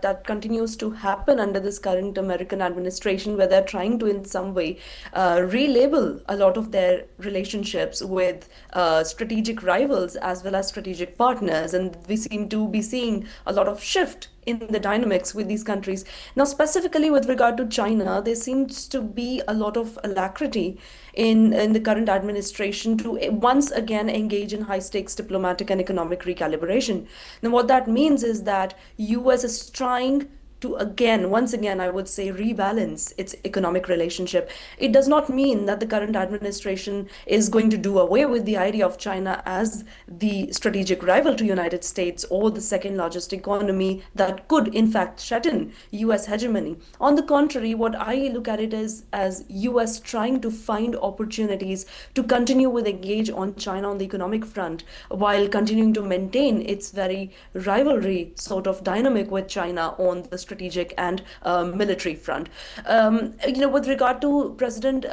that continues to happen under this current American administration, where they're trying to, in some way, relabel a lot of their relationships with strategic rivals as well as strategic partners. And we seem to be seeing a lot of shift in the dynamics with these countries. Now, specifically with regard to China, there seems to be a lot of alacrity in the current administration to once again engage in high stakes diplomatic and economic recalibration. Now, what that means is that US is trying to once again, I would say, rebalance its economic relationship. It does not mean that the current administration is going to do away with the idea of China as the strategic rival to United States or the second largest economy that could, in fact, threaten US hegemony. On the contrary, what I look at it is as US trying to find opportunities to continue with engage on China on the economic front while continuing to maintain its very rivalry sort of dynamic with China on the strategic and military front. With regard to President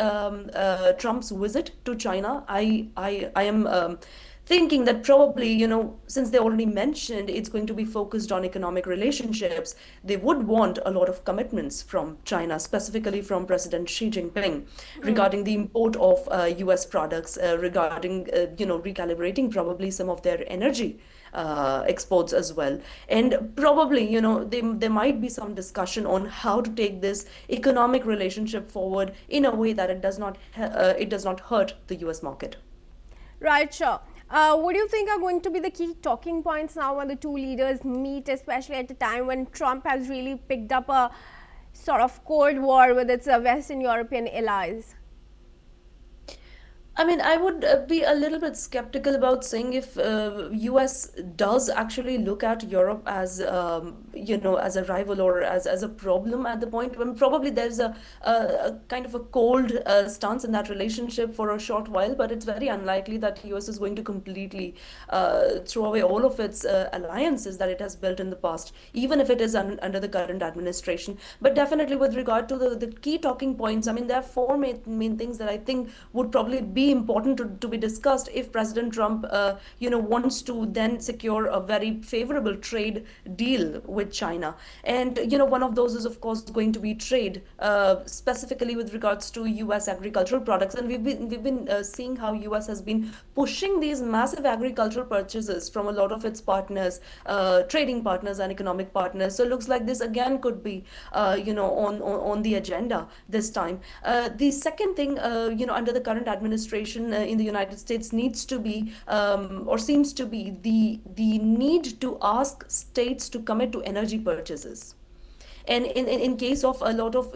Trump's visit to China, I am thinking that probably, since they already mentioned it's going to be focused on economic relationships, they would want a lot of commitments from China, specifically from President Xi Jinping, regarding the import of US products, regarding, recalibrating probably some of their energy exports as well. And probably, there might be some discussion on how to take this economic relationship forward in a way that it does not hurt the US market. Right, sure. What do you think are going to be the key talking points now when the two leaders meet, especially at a time when Trump has really picked up a sort of Cold War with its Western European allies? I mean, I would be a little bit skeptical about saying if US does actually look at Europe as, as a rival or as a problem at the point when probably there's a kind of a cold stance in that relationship for a short while, but it's very unlikely that US is going to completely throw away all of its alliances that it has built in the past, even if it is under the current administration. But definitely with regard to the key talking points, I mean, there are four main things that I think would probably be important to be discussed if President Trump, wants to then secure a very favorable trade deal with China. And, one of those is, of course, going to be trade, specifically with regards to US agricultural products. And we've been seeing how US has been pushing these massive agricultural purchases from a lot of its partners, trading partners and economic partners. So it looks like this again could be, on the agenda this time. The second thing, under the current administration in the United States needs to be, or seems to be, the need to ask states to commit to energy purchases. And in case of a lot of,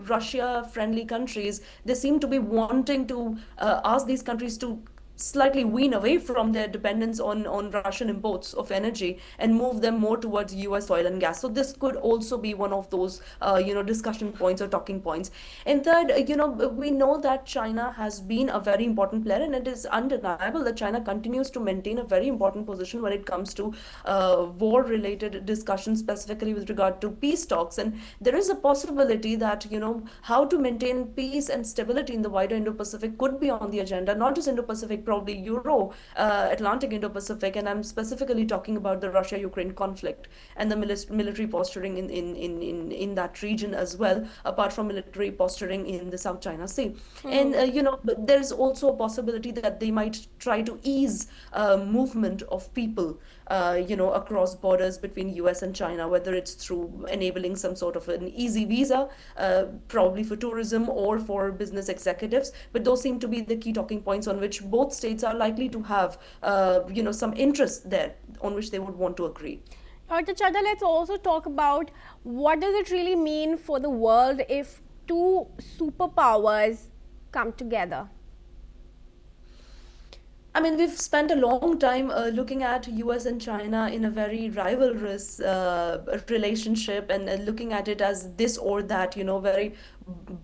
Russia-friendly countries, they seem to be wanting to ask these countries to slightly wean away from their dependence on Russian imports of energy and move them more towards US oil and gas. So this could also be one of those, discussion points or talking points. And third, we know that China has been a very important player, and it is undeniable that China continues to maintain a very important position when it comes to war-related discussions, specifically with regard to peace talks. And there is a possibility that, how to maintain peace and stability in the wider Indo-Pacific could be on the agenda, not just Indo-Pacific, probably Atlantic Indo-Pacific, and I'm specifically talking about the Russia-Ukraine conflict and the military posturing in that region as well, apart from military posturing in the South China Sea. And, there's also a possibility that they might try to ease movement of people, across borders between US and China, whether it's through enabling some sort of an easy visa, probably for tourism or for business executives. But those seem to be the key talking points on which both states are likely to have, some interest there on which they would want to agree. Dr. Chadha, let's also talk about what does it really mean for the world if two superpowers come together? I mean, we've spent a long time looking at US and China in a very rivalrous relationship and looking at it as this or that, very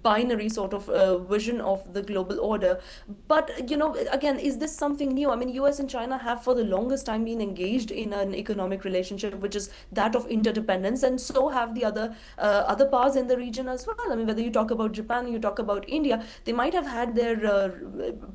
binary sort of vision of the global order. But again, is this something new? I mean, US and China have for the longest time been engaged in an economic relationship which is that of interdependence, and so have the other powers in the region as well. I mean, whether you talk about Japan, you talk about India, they might have had their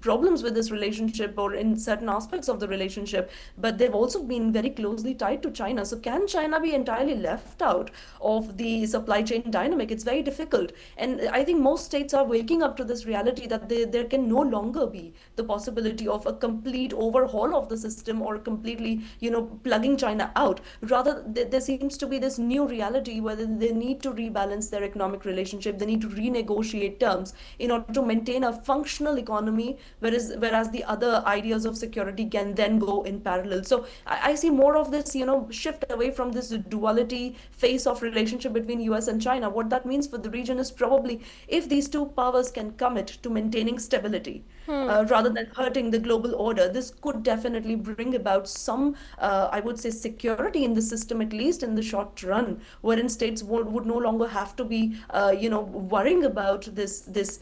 problems with this relationship or in certain aspects of the relationship, but they've also been very closely tied to China. So can China be entirely left out of the supply chain dynamic? It's very difficult. And I think most states are waking up to this reality that there can no longer be the possibility of a complete overhaul of the system or completely, plugging China out. Rather, there seems to be this new reality where they need to rebalance their economic relationship. They need to renegotiate terms in order to maintain a functional economy, whereas the other ideas of security can then go in parallel. So I see more of this, shift away from this duality face of relationship between US and China. What that means for the region is probably if these two powers can commit to maintaining stability rather than hurting the global order, this could definitely bring about some, I would say, security in the system, at least in the short run, wherein states would no longer have to be, worrying about this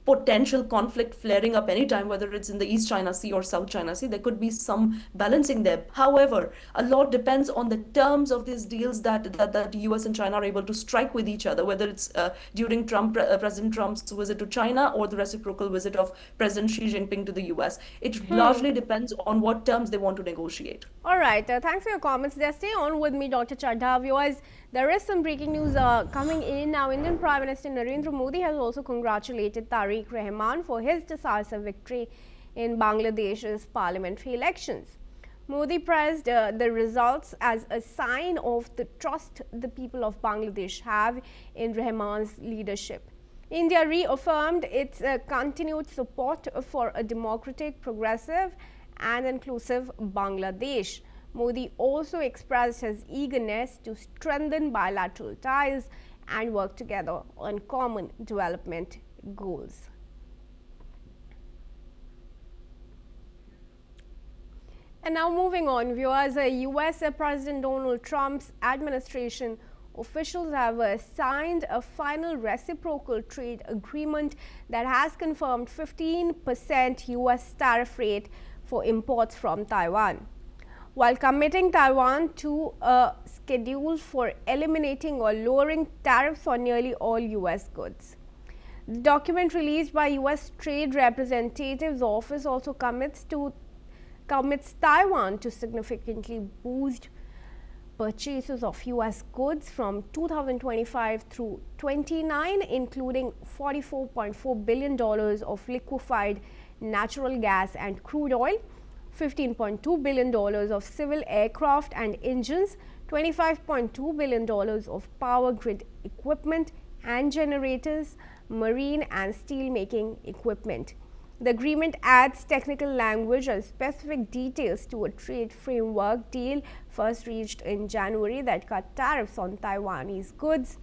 potential conflict flaring up anytime, whether it's in the East China Sea or South China Sea. There could be some balancing there. However, a lot depends on the terms of these deals that US and China are able to strike with each other, whether it's during President Trump's visit to China or the reciprocal visit of President Xi Jinping to the US. It largely depends on what terms they want to negotiate. All right. Thanks for your comments. There, stay on with me, Dr. Chadha. Viewers, there is some breaking news coming in now. Indian Prime Minister Narendra Modi has also congratulated Tariq Rahman for his decisive victory in Bangladesh's parliamentary elections. Modi praised the results as a sign of the trust the people of Bangladesh have in Rahman's leadership. India reaffirmed its continued support for a democratic, progressive and inclusive Bangladesh. Modi also expressed his eagerness to strengthen bilateral ties and work together on common development goals. And now moving on, viewers, US President Donald Trump's administration officials have signed a final reciprocal trade agreement that has confirmed 15% US tariff rate for imports from Taiwan, while committing Taiwan to a schedule for eliminating or lowering tariffs on nearly all US goods. The document released by US Trade Representative's office also commits Taiwan to significantly boost purchases of US goods from 2025 through 29, including $44.4 billion of liquefied natural gas and crude oil, $15.2 billion of civil aircraft and engines, $25.2 billion of power grid equipment and generators, marine and steel making equipment. The agreement adds technical language and specific details to a trade framework deal first reached in January that cut tariffs on Taiwanese goods,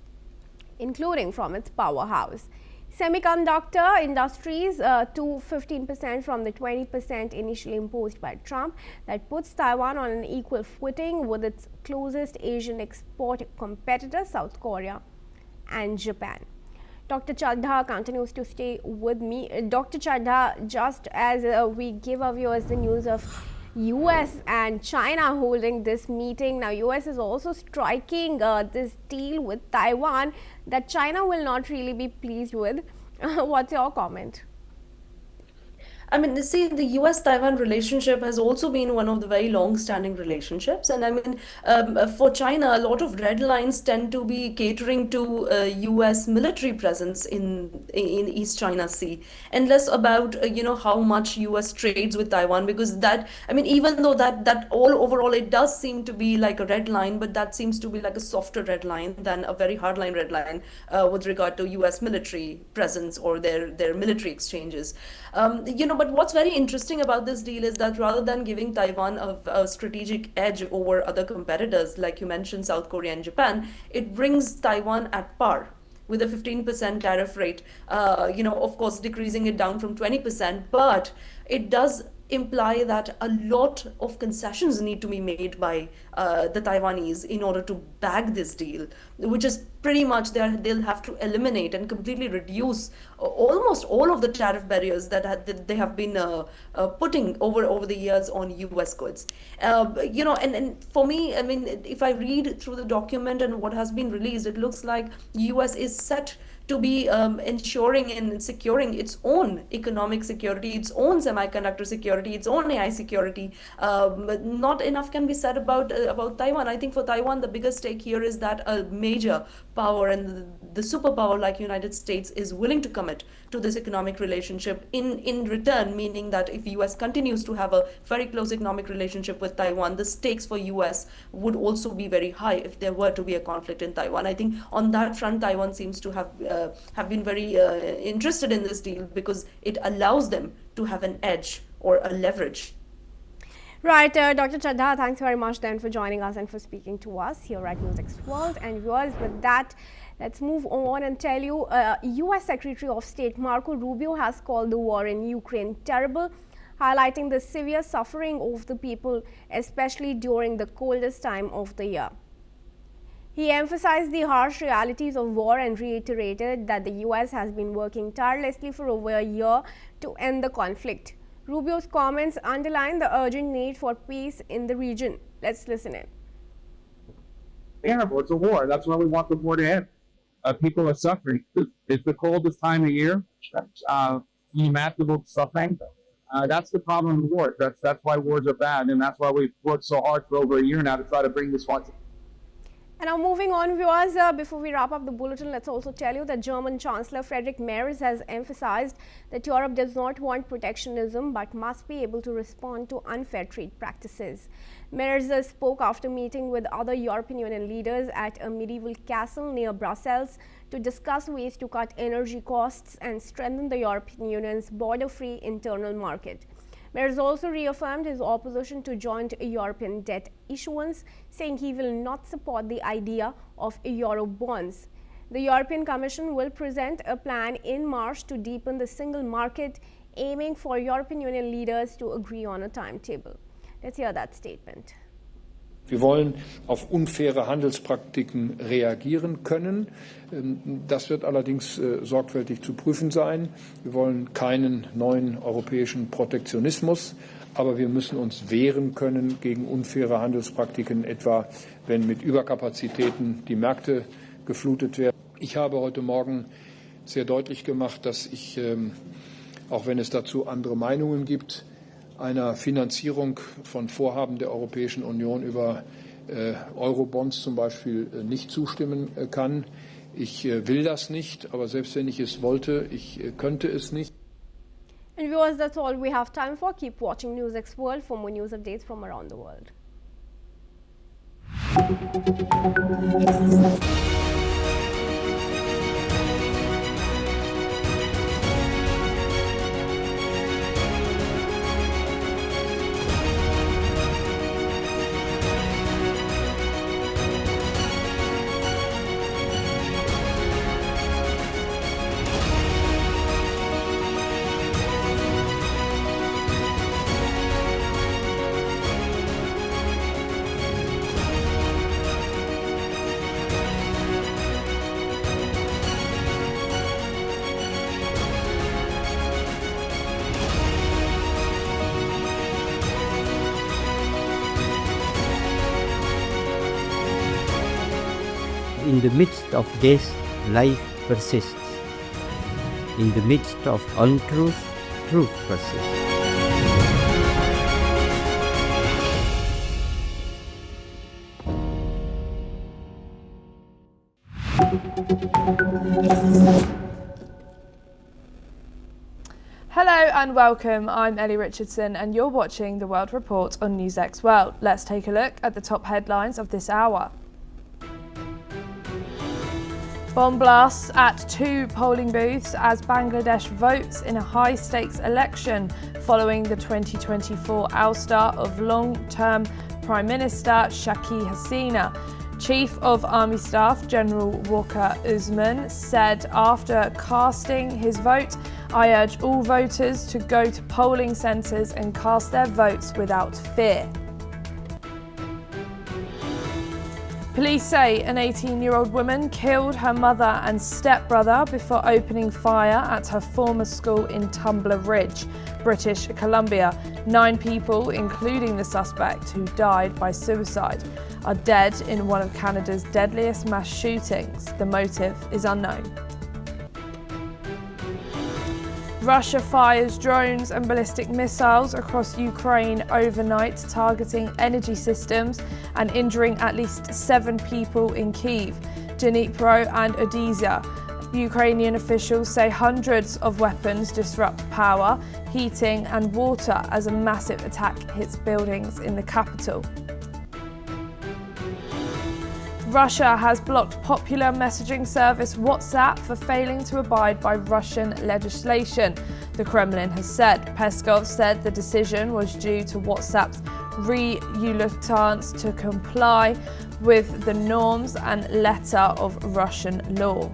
including from its powerhouse semiconductor industries, to 15% from the 20% initially imposed by Trump. That puts Taiwan on an equal footing with its closest Asian export competitor, South Korea and Japan. Dr. Chadha continues to stay with me. Dr. Chadha, just as we give our viewers the news of US and China holding this meeting, now US is also striking this deal with Taiwan that China will not really be pleased with. What's your comment? I mean, see, the US-Taiwan relationship has also been one of the very long-standing relationships. And I mean, for China, a lot of red lines tend to be catering to US military presence in East China Sea, and less about, how much US trades with Taiwan, because that, I mean, even though that all overall, it does seem to be like a red line, but that seems to be like a softer red line than a very hardline red line with regard to US military presence or their military exchanges. But what's very interesting about this deal is that rather than giving Taiwan a strategic edge over other competitors, like you mentioned, South Korea and Japan, it brings Taiwan at par with a 15% tariff rate, of course, decreasing it down from 20%, but it does imply that a lot of concessions need to be made by the Taiwanese in order to bag this deal, which is pretty much they'll have to eliminate and completely reduce almost all of the tariff barriers that they have been putting over the years on US goods. And for me, I mean, if I read through the document and what has been released, it looks like US is set to be ensuring and securing its own economic security, its own semiconductor security, its own AI security. But not enough can be said about Taiwan. I think for Taiwan, the biggest stake here is that a major power and the superpower like United States is willing to commit to this economic relationship in return, meaning that if US continues to have a very close economic relationship with Taiwan, the stakes for US would also be very high if there were to be a conflict in Taiwan. I think on that front, Taiwan seems to have been very interested in this deal because it allows them to have an edge or a leverage. Right, Dr. Chadha, thanks very much then for joining us and for speaking to us here at NewsX World. And viewers, with that, let's move on and tell you, US Secretary of State Marco Rubio has called the war in Ukraine terrible, highlighting the severe suffering of the people, especially during the coldest time of the year. He emphasized the harsh realities of war and reiterated that the US has been working tirelessly for over a year to end the conflict. Rubio's comments underline the urgent need for peace in the region. Let's listen in. Terrible. It's a war. That's why we want the war to end. People are suffering. It's the coldest time of year. Unimaginable suffering. That's the problem with wars. That's why wars are bad, and that's why we've worked so hard for over a year now to try to bring this one. And now moving on, viewers, before we wrap up the bulletin, let's also tell you that German Chancellor Friedrich Merz has emphasized that Europe does not want protectionism but must be able to respond to unfair trade practices. Merz spoke after meeting with other European Union leaders at a medieval castle near Brussels to discuss ways to cut energy costs and strengthen the European Union's border-free internal market. Merz also reaffirmed his opposition to joint European debt issuance, saying he will not support the idea of Euro bonds. The European Commission will present a plan in March to deepen the single market, aiming for European Union leaders to agree on a timetable. Let's hear that statement. Wir wollen auf unfaire Handelspraktiken reagieren können. Das wird allerdings sorgfältig zu prüfen sein. Wir wollen keinen neuen europäischen Protektionismus, aber wir müssen uns wehren können gegen unfaire Handelspraktiken, etwa wenn mit Überkapazitäten die Märkte geflutet werden. Ich habe heute Morgen sehr deutlich gemacht, dass ich, auch wenn es dazu andere Meinungen gibt, einer Finanzierung von Vorhaben der Europäischen Union über Eurobonds zum Beispiel nicht zustimmen kann. Ich will das nicht, aber selbst wenn ich es wollte, ich könnte es nicht. And viewers, that's all we have time for. Keep watching NewsX World for more news updates from around the world. In the midst of this, life persists. In the midst of untruth, truth persists. Hello and welcome, I'm Ellie Richardson and you're watching the World Report on NewsX World. Let's take a look at the top headlines of this hour. Bomb blasts at 2 polling booths as Bangladesh votes in a high-stakes election following the 2024 ouster of long-term Prime Minister Sheikh Hasina. Chief of Army Staff General Walker Usman said after casting his vote, I urge all voters to go to polling centres and cast their votes without fear. Police say an 18-year-old woman killed her mother and stepbrother before opening fire at her former school in Tumbler Ridge, British Columbia. 9 people, including the suspect who died by suicide, are dead in one of Canada's deadliest mass shootings. The motive is unknown. Russia fires drones and ballistic missiles across Ukraine overnight, targeting energy systems and injuring at least 7 people in Kyiv, Dnipro and Odessa. Ukrainian officials say hundreds of weapons disrupt power, heating and water as a massive attack hits buildings in the capital. Russia has blocked popular messaging service WhatsApp for failing to abide by Russian legislation, the Kremlin has said. Peskov said the decision was due to WhatsApp's reluctance to comply with the norms and letter of Russian law.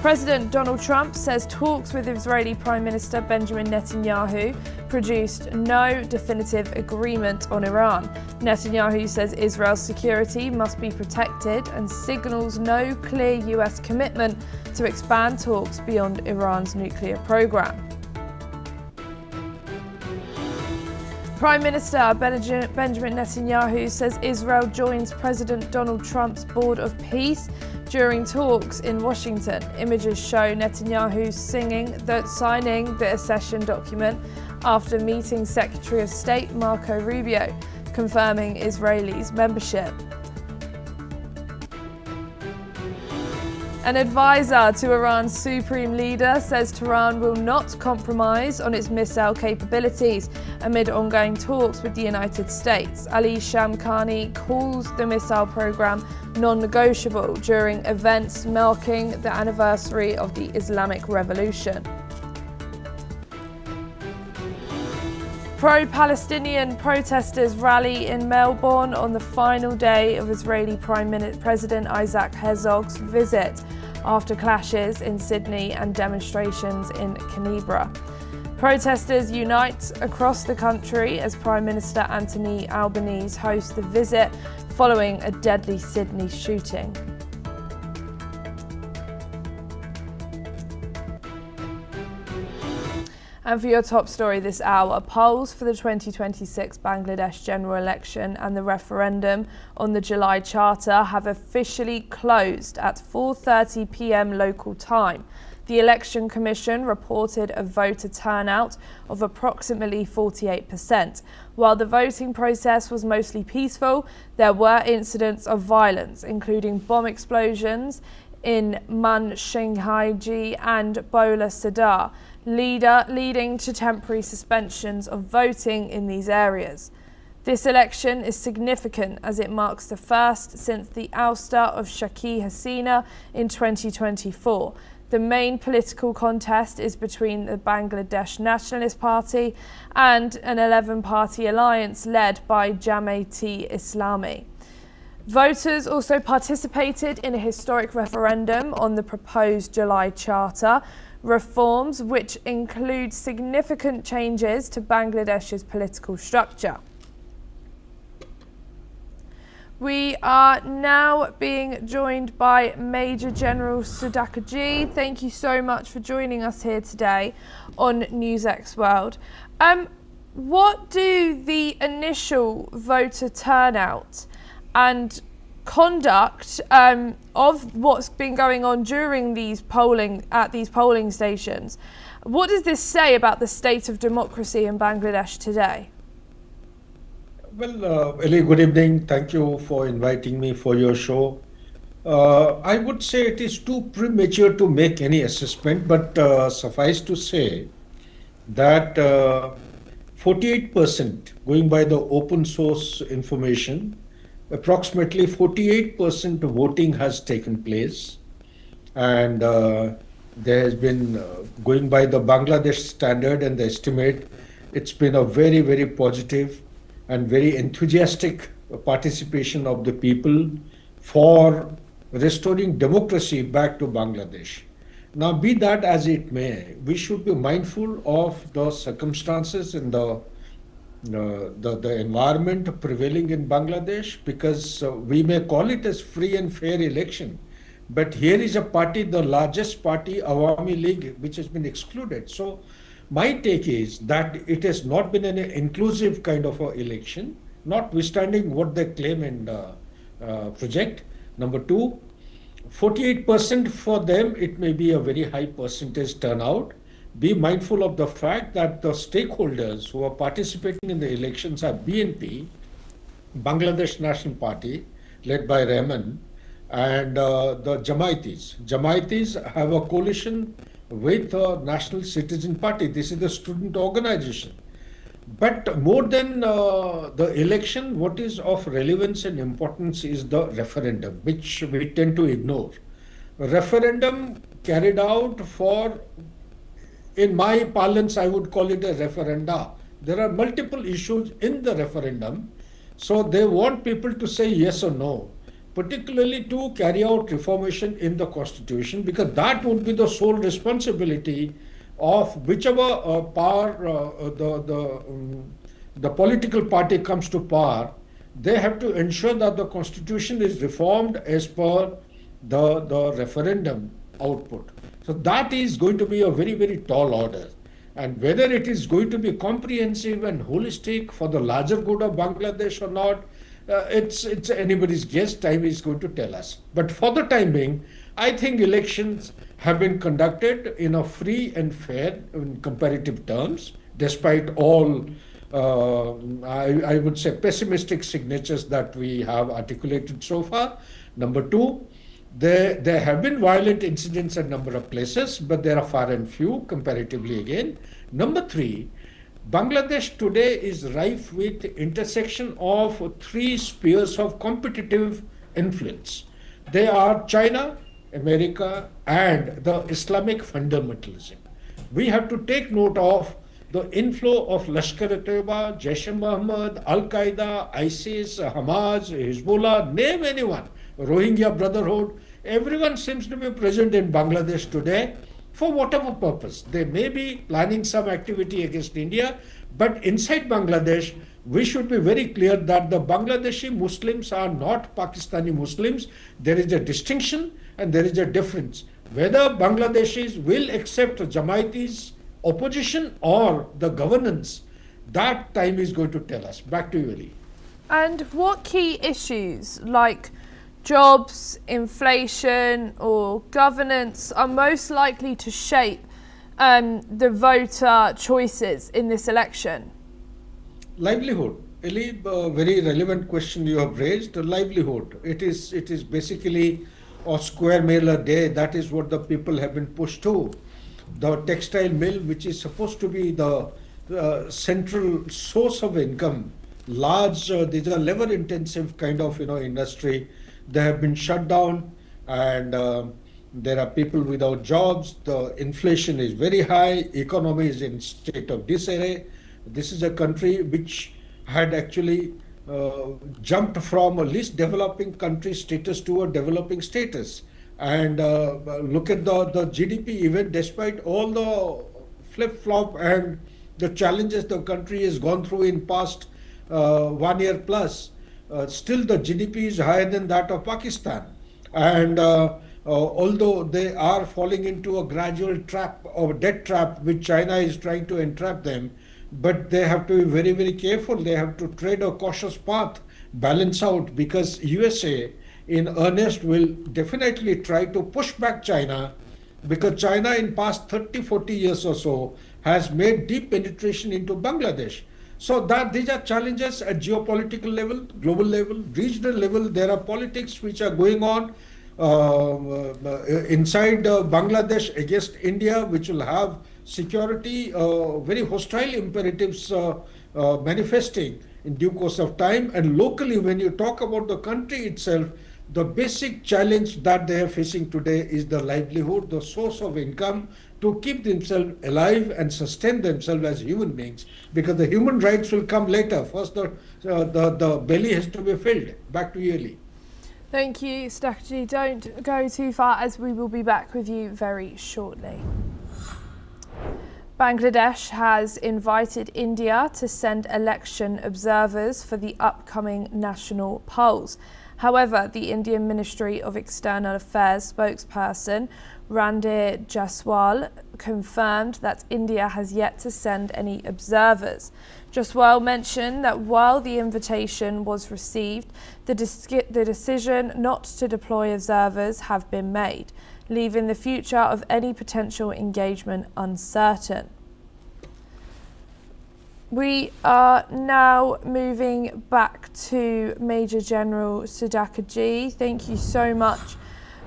President Donald Trump says talks with Israeli Prime Minister Benjamin Netanyahu produced no definitive agreement on Iran. Netanyahu says Israel's security must be protected and signals no clear US commitment to expand talks beyond Iran's nuclear program. Prime Minister Benjamin Netanyahu says Israel joins President Donald Trump's Board of Peace during talks in Washington. Images show Netanyahu signing the accession document after meeting Secretary of State Marco Rubio, confirming Israel's membership. An advisor to Iran's supreme leader says Tehran will not compromise on its missile capabilities amid ongoing talks with the United States. Ali Shamkhani calls the missile program non-negotiable during events marking the anniversary of the Islamic Revolution. Pro-Palestinian protesters rally in Melbourne on the final day of Israeli President Isaac Herzog's visit, after clashes in Sydney and demonstrations in Canberra. Protesters unite across the country as Prime Minister Anthony Albanese hosts the visit following a deadly Sydney shooting. And for your top story this hour, polls for the 2026 Bangladesh general election and the referendum on the July Charter have officially closed at 4:30 p.m. local time. The Election Commission reported a voter turnout of approximately 48%. While the voting process was mostly peaceful, there were incidents of violence, including bomb explosions in Manshenghaiji and Bola Sadar, leading to temporary suspensions of voting in these areas. This election is significant as it marks the first since the ouster of Sheikh Hasina in 2024. The main political contest is between the Bangladesh Nationalist Party and an 11-party alliance led by Jamaat-e-Islami. Voters also participated in a historic referendum on the proposed July Charter reforms, which include significant changes to Bangladesh's political structure. We are now being joined by Major General Sudhakar. Thank you so much for joining us here today on NewsX World. What do the initial voter turnout and conduct of what's been going on during these polling stations, what does this say about the state of democracy in Bangladesh today? Well, Ellie, good evening. Thank you for inviting me for your show. I would say it is too premature to make any assessment, but suffice to say that 48%, going by the open source information, approximately 48% voting has taken place, and there has been, going by the Bangladesh standard and the estimate, it's been a very, very positive and very enthusiastic participation of the people for restoring democracy back to Bangladesh. Now, be that as it may, we should be mindful of the circumstances and the environment prevailing in Bangladesh, because we may call it as free and fair election, but here is a party, the largest party, Awami League, which has been excluded. So my take is that it has not been an inclusive kind of an election, notwithstanding what they claim and project. Number two, 48% for them, it may be a very high percentage turnout. Be mindful of the fact that the stakeholders who are participating in the elections are BNP, Bangladesh National Party, led by Rahman, and the Jamaitis. Jamaitis have a coalition with the National Citizen Party. This is the student organization. But more than the election, what is of relevance and importance is the referendum, which we tend to ignore. A referendum carried out for, in my parlance, I would call it a referenda. There are multiple issues in the referendum, so they want people to say yes or no, particularly to carry out reformation in the constitution, because that would be the sole responsibility of whichever power the political party comes to power. They have to ensure that the constitution is reformed as per the referendum output. So that is going to be a very, very tall order. And whether it is going to be comprehensive and holistic for the larger good of Bangladesh or not, it's anybody's guess. Time is going to tell us. But for the time being, I think elections have been conducted in a free and fair in comparative terms, despite all, I would say, pessimistic signatures that we have articulated so far. Number two, there have been violent incidents at a number of places, but there are far and few comparatively again. Number three, Bangladesh today is rife with intersection of three spheres of competitive influence. They are China, America, and the Islamic fundamentalism. We have to take note of the inflow of Lashkar-e-Taiba, Jaish-e-Mohammed, Al-Qaeda, ISIS, Hamas, Hezbollah, name anyone, Rohingya Brotherhood. Everyone seems to be present in Bangladesh today for whatever purpose. They may be planning some activity against India, but inside Bangladesh, we should be very clear that the Bangladeshi Muslims are not Pakistani Muslims. There is a distinction and there is a difference. Whether Bangladeshis will accept Jamaitis opposition or the governance, that time is going to tell us. Back to you, Ali. And what key issues like jobs, inflation, or governance are most likely to shape the voter choices in this election? Livelihood. Ali, very relevant question you have raised. Livelihood. It is basically a square meal a day. That is what the people have been pushed to. The textile mill, which is supposed to be the central source of income, large, these are labor-intensive kind of industry. They have been shut down, and there are people without jobs. The inflation is very high. Economy is in state of disarray. This is a country which had actually jumped from a least developing country status to a developing status. And look at the GDP, even despite all the flip-flop and the challenges the country has gone through in past 1 year plus, still the GDP is higher than that of Pakistan. And although they are falling into a gradual trap or debt trap, which China is trying to entrap them, but they have to be very, very careful. They have to tread a cautious path, balance out, because USA in earnest will definitely try to push back China, because China in past 30-40 years or so has made deep penetration into Bangladesh. So that these are challenges at geopolitical level, global level, regional level. There are politics which are going on inside Bangladesh against India, which will have security, very hostile imperatives manifesting in due course of time. And locally, when you talk about the country itself, the basic challenge that they are facing today is the livelihood, the source of income to keep themselves alive and sustain themselves as human beings, because the human rights will come later. First, the belly has to be filled. Back to you, Ali. Thank you, Stakji. Don't go too far, as we will be back with you very shortly. Bangladesh has invited India to send election observers for the upcoming national polls. However, the Indian Ministry of External Affairs spokesperson Randir Jaswal confirmed that India has yet to send any observers. Jaswal mentioned that while the invitation was received, the decision not to deploy observers have been made, leaving the future of any potential engagement uncertain. We are now moving back to Major General Sudhakar Ji. Thank you so much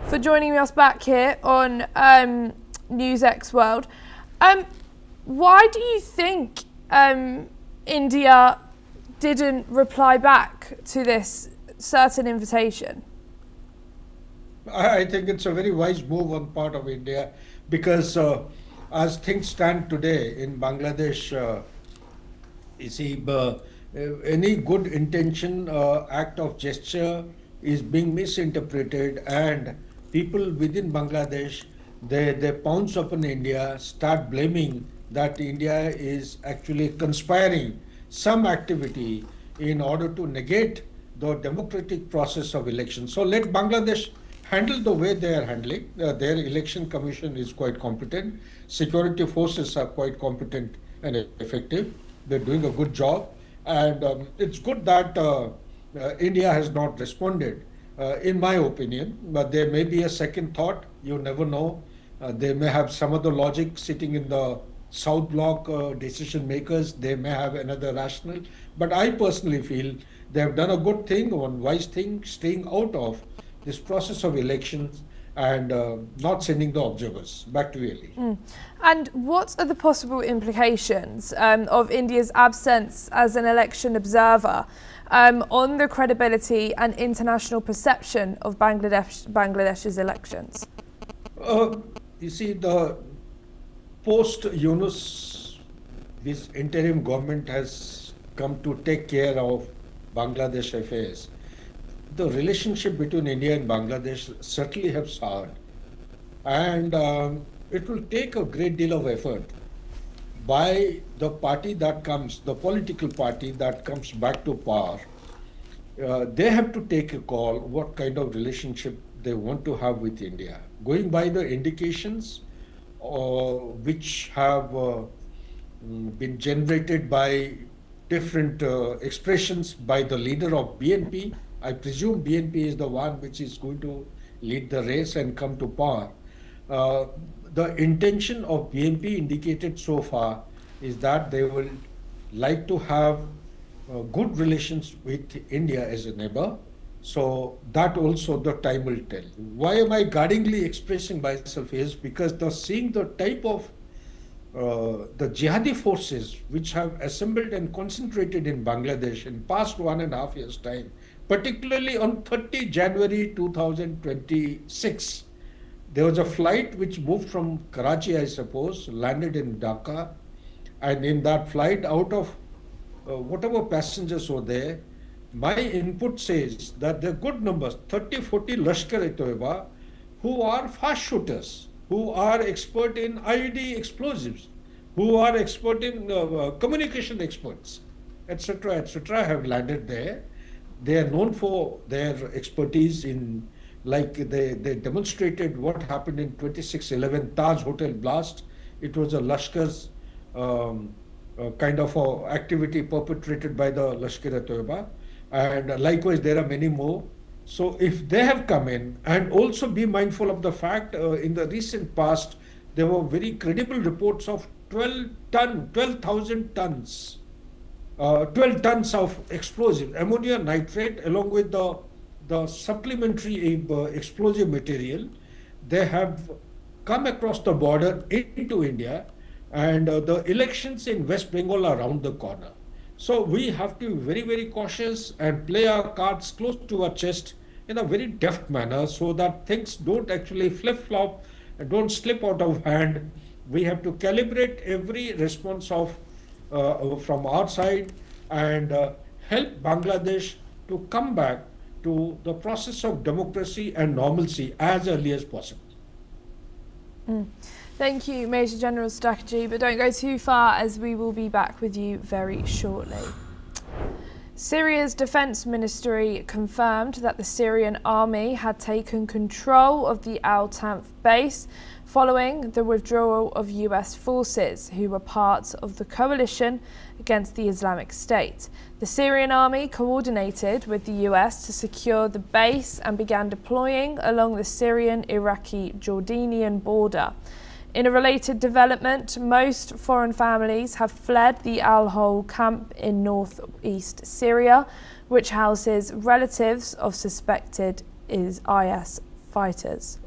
for joining us back here on NewsX World. Why do you think India didn't reply back to this certain invitation? I think it's a very wise move on part of India, because as things stand today in Bangladesh, you see, any good intention act of gesture is being misinterpreted, and people within Bangladesh, they pounce upon India, start blaming that India is actually conspiring some activity in order to negate the democratic process of election. So let Bangladesh handle the way they are handling. Their election commission is quite competent. Security forces are quite competent and effective. They're doing a good job. And it's good that India has not responded, in my opinion. But there may be a second thought. You never know. They may have some other logic sitting in the South Bloc decision makers. They may have another rationale. But I personally feel they have done a good thing, one wise thing, staying out of this process of elections and not sending the observers. Back to you, Ali. And what are the possible implications of India's absence as an election observer on the credibility and international perception of Bangladesh's elections? You see, the post-Yunus, this interim government has come to take care of Bangladesh affairs. The relationship between India and Bangladesh certainly have soured, and it will take a great deal of effort by the party that comes, the political party that comes back to power. They have to take a call what kind of relationship they want to have with India. Going by the indications which have been generated by different expressions by the leader of BNP. I presume BNP is the one which is going to lead the race and come to power. The intention of BNP indicated so far is that they will like to have good relations with India as a neighbor. So that also the time will tell. Why am I guardingly expressing myself is because seeing the type of the jihadi forces which have assembled and concentrated in Bangladesh in past 1.5 years' time, particularly on 30 January 2026, there was a flight which moved from Karachi, I suppose, landed in Dhaka, and in that flight, out of whatever passengers were there, my input says that there are good numbers, 30-40 Lashkar-e-Toiba, who are fast shooters, who are expert in IED explosives, who are expert in communication experts, etc., have landed there. They are known for their expertise in, like they demonstrated what happened in 26/11 Taj Hotel blast. It was a Lashkar's kind of activity perpetrated by the Lashkar-e-Toiba. And likewise, there are many more. So if they have come in, and also be mindful of the fact in the recent past, there were very credible reports of 12,000 tons, 12 tons of explosive, ammonium nitrate, along with the supplementary explosive material. They have come across the border into India, and the elections in West Bengal are around the corner. So we have to be very, very cautious and play our cards close to our chest in a very deft manner so that things don't actually flip-flop and don't slip out of hand. We have to calibrate every response from our side and help Bangladesh to come back to the process of democracy and normalcy as early as possible. Thank you, Major General Stakji, but don't go too far as we will be back with you very shortly. Syria's defense ministry confirmed that the Syrian army had taken control of the Al-Tanf base following the withdrawal of US forces who were part of the coalition against the Islamic State. The Syrian army coordinated with the US to secure the base and began deploying along the Syrian-Iraqi-Jordanian border. In a related development, most foreign families have fled the Al-Hol camp in northeast Syria, which houses relatives of suspected IS fighters.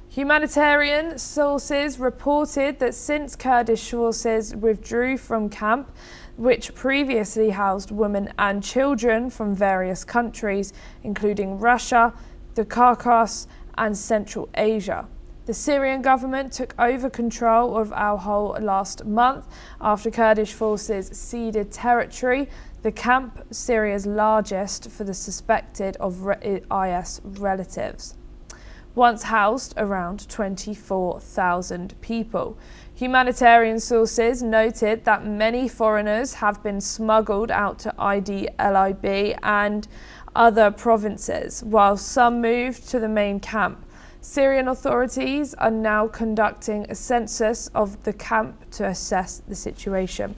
Humanitarian sources reported that since Kurdish forces withdrew from camp, which previously housed women and children from various countries, including Russia, the Caucasus, and Central Asia. The Syrian government took over control of Al-Hol last month after Kurdish forces ceded territory, the camp Syria's largest for the suspected of IS relatives. Once housed around 24,000 people. Humanitarian sources noted that many foreigners have been smuggled out to Idlib and other provinces, while some moved to the main camp. Syrian authorities are now conducting a census of the camp to assess the situation.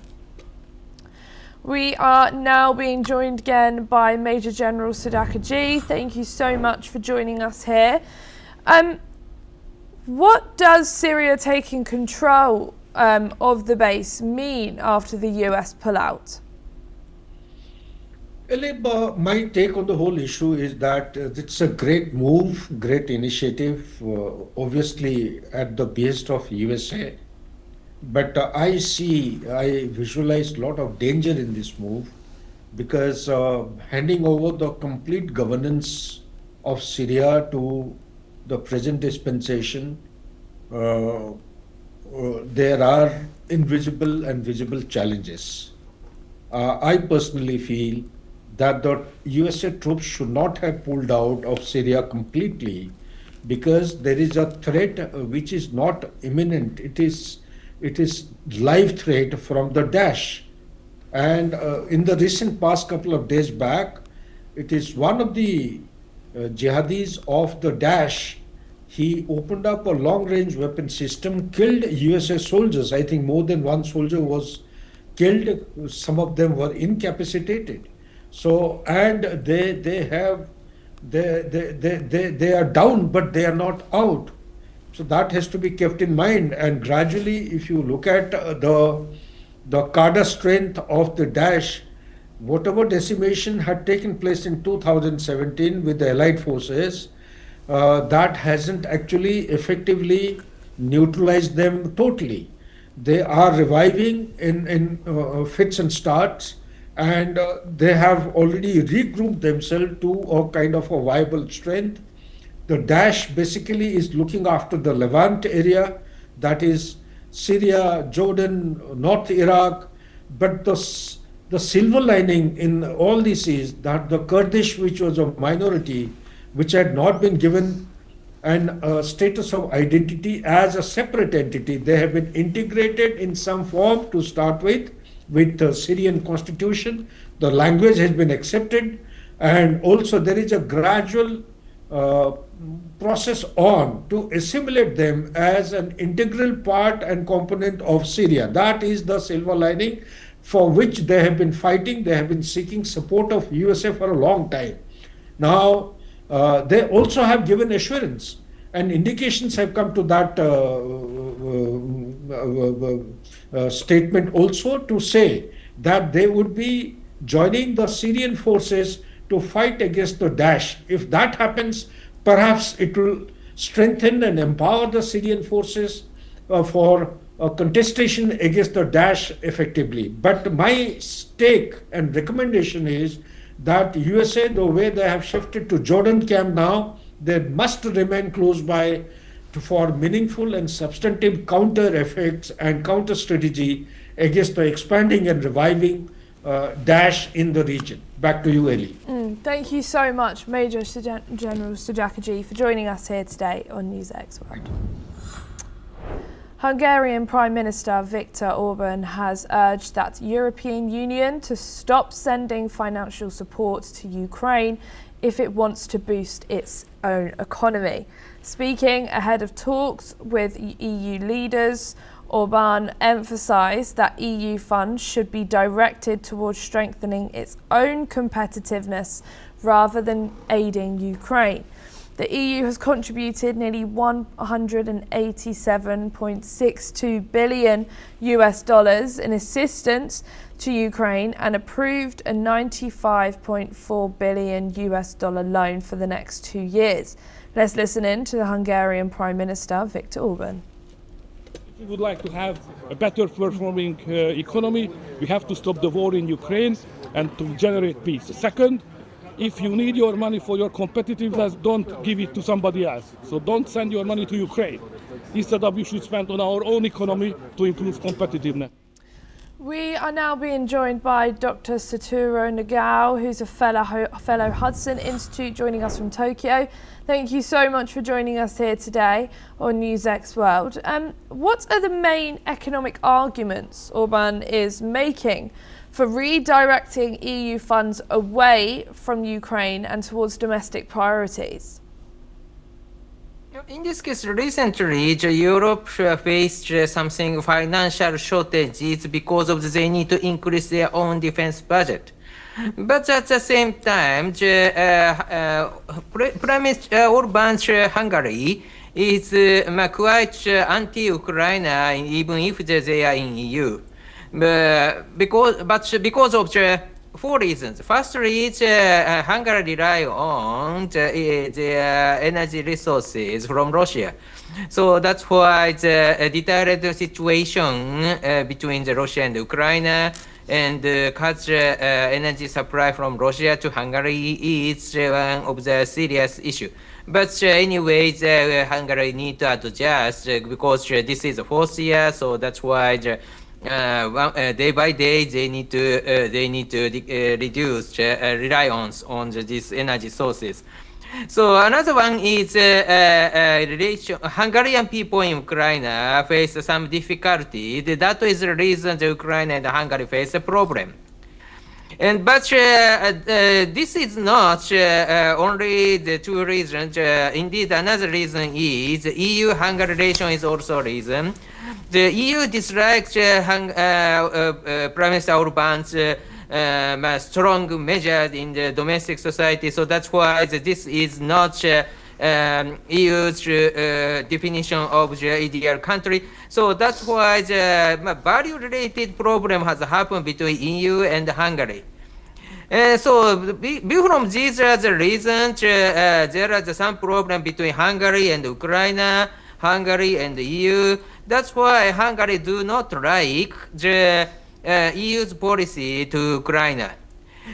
We are now being joined again by Major General Sadaqa. Thank you so much for joining us here. What does Syria taking control of the base mean after the US pullout? Elib, my take on the whole issue is that it's a great move, great initiative, obviously at the behest of USA. But I visualize a lot of danger in this move because handing over the complete governance of Syria to the present dispensation, there are invisible and visible challenges. I personally feel that the USA troops should not have pulled out of Syria completely because there is a threat which is not imminent. It is live threat from the Daesh. And in the recent past couple of days back, it is one of the jihadis of the Daesh. He opened up a long-range weapon system, killed USA soldiers. I think more than one soldier was killed. Some of them were incapacitated. So, and they are down, but they are not out. So that has to be kept in mind. And gradually, if you look at the cadre strength of the Daesh, whatever decimation had taken place in 2017 with the allied forces, that hasn't actually effectively neutralized them totally. They are reviving in fits and starts, and they have already regrouped themselves to a kind of a viable strength. The Daesh basically is looking after the Levant area, that is Syria, Jordan, North Iraq, but the silver lining in all this is that the Kurdish, which was a minority, which had not been given a status of identity as a separate entity, they have been integrated in some form to start with the Syrian constitution. The language has been accepted, and also there is a gradual process on to assimilate them as an integral part and component of Syria. That is the silver lining for which they have been fighting. They have been seeking support of USA for a long time. Now, they also have given assurance, and indications have come to that statement also to say that they would be joining the Syrian forces to fight against the Daesh. If that happens, perhaps it will strengthen and empower the Syrian forces for a contestation against the Daesh effectively. But my take and recommendation is that USA, the way they have shifted to Jordan camp now, they must remain close by for meaningful and substantive counter effects and counter strategy against the expanding and reviving dash in the region. Back to you, Ellie. Thank you so much, Major General Sujakaji, for joining us here today on NewsX World. Hungarian Prime Minister Viktor Orban has urged that European Union to stop sending financial support to Ukraine if it wants to boost its own economy. Speaking ahead of talks with EU leaders, Orban emphasised that EU funds should be directed towards strengthening its own competitiveness rather than aiding Ukraine. The EU has contributed nearly $187.62 billion in assistance to Ukraine and approved a $95.4 billion loan for the next 2 years. Let's listen in to the Hungarian Prime Minister Viktor Orban. If we would like to have a better performing economy, we have to stop the war in Ukraine and to generate peace. Second, if you need your money for your competitiveness, don't give it to somebody else. So don't send your money to Ukraine. Instead of, we should spend on our own economy to improve competitiveness. We are now being joined by Dr. Satoru Nagao, who's a fellow Hudson Institute, joining us from Tokyo. Thank you so much for joining us here today on NewsX World. What are the main economic arguments Orban is making for redirecting EU funds away from Ukraine and towards domestic priorities? In this case, recently, Europe faced something financial shortages because of they need to increase their own defense budget. But at the same time, Prime Minister Orban's Hungary is quite anti-Ukraine, even if they are in EU. Because of the 4 reasons. Firstly, Hungary rely on the energy resources from Russia. So that's why the deteriorated situation between the Russia and Ukraine and cut energy supply from Russia to Hungary is one of the serious issue. But anyway, Hungary need to adjust because this is the 4th year, so that's why day by day they need to reduce reliance on these energy sources. So another one is Hungarian people in Ukraine face some difficulty. That is the reason the Ukraine and Hungary face a problem. But this is not only the 2 reasons. Indeed, another reason is EU-Hungary relation is also a reason. The EU dislikes Prime Minister Orban's strong measures in the domestic society, so that's why this is not EU's definition of the ideal country. So that's why the value-related problem has happened between EU and Hungary. So from these are the reasons there are some problem between Hungary and Ukraine, Hungary and EU. That's why Hungary do not like the EU's policy to Ukraine.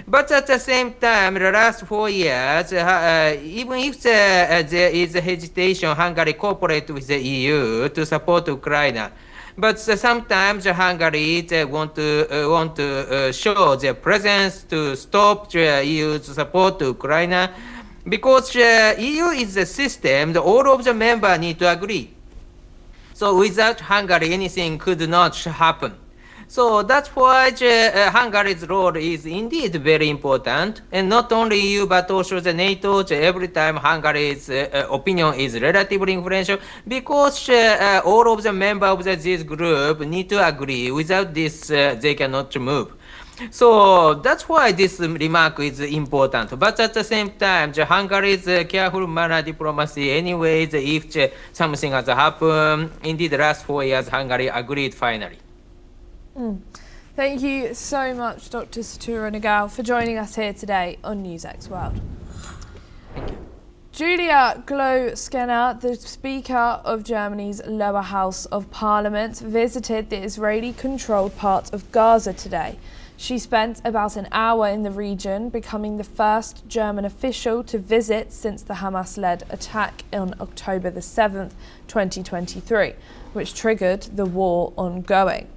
But at the same time, the last 4 years, even if there is a hesitation, Hungary cooperate with the EU to support Ukraine. But sometimes Hungary want to show their presence to stop the EU's support to Ukraine, because EU is a system that all of the members need to agree. So without Hungary, anything could not happen. So that's why Hungary's role is indeed very important, and not only EU but also the NATO. Every time Hungary's opinion is relatively influential, because all of the members of this group need to agree. Without this, they cannot move. So that's why this remark is important. But at the same time, Hungary's careful manner diplomacy, anyways, if something has happened, indeed the last 4 years, Hungary agreed finally. Thank you so much, Dr. Satoru Nagao, for joining us here today on NewsX World. Thank you. Julia Glow-Skenner, the Speaker of Germany's lower house of parliament, visited the Israeli-controlled part of Gaza today. She spent about an hour in the region, becoming the first German official to visit since the Hamas-led attack on October the 7th, 2023, which triggered the war ongoing.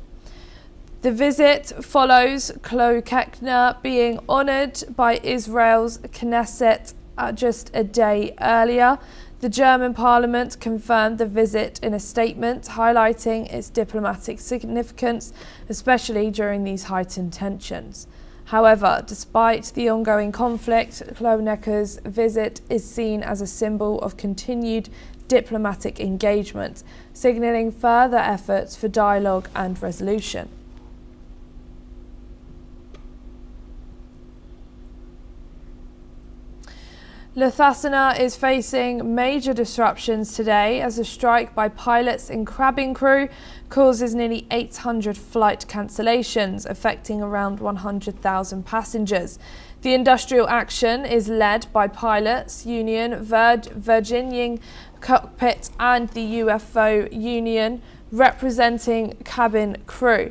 The visit follows Chloe Kechner being honoured by Israel's Knesset just a day earlier. The German parliament confirmed the visit in a statement, highlighting its diplomatic significance, especially during these heightened tensions. However, despite the ongoing conflict, Kloneker's visit is seen as a symbol of continued diplomatic engagement, signalling further efforts for dialogue and resolution. Sheikh Hasina is facing major disruptions today as a strike by pilots and cabin crew causes nearly 800 flight cancellations, affecting around 100,000 passengers. The industrial action is led by pilots union, Virginian Cockpit and the UFO Union, representing cabin crew.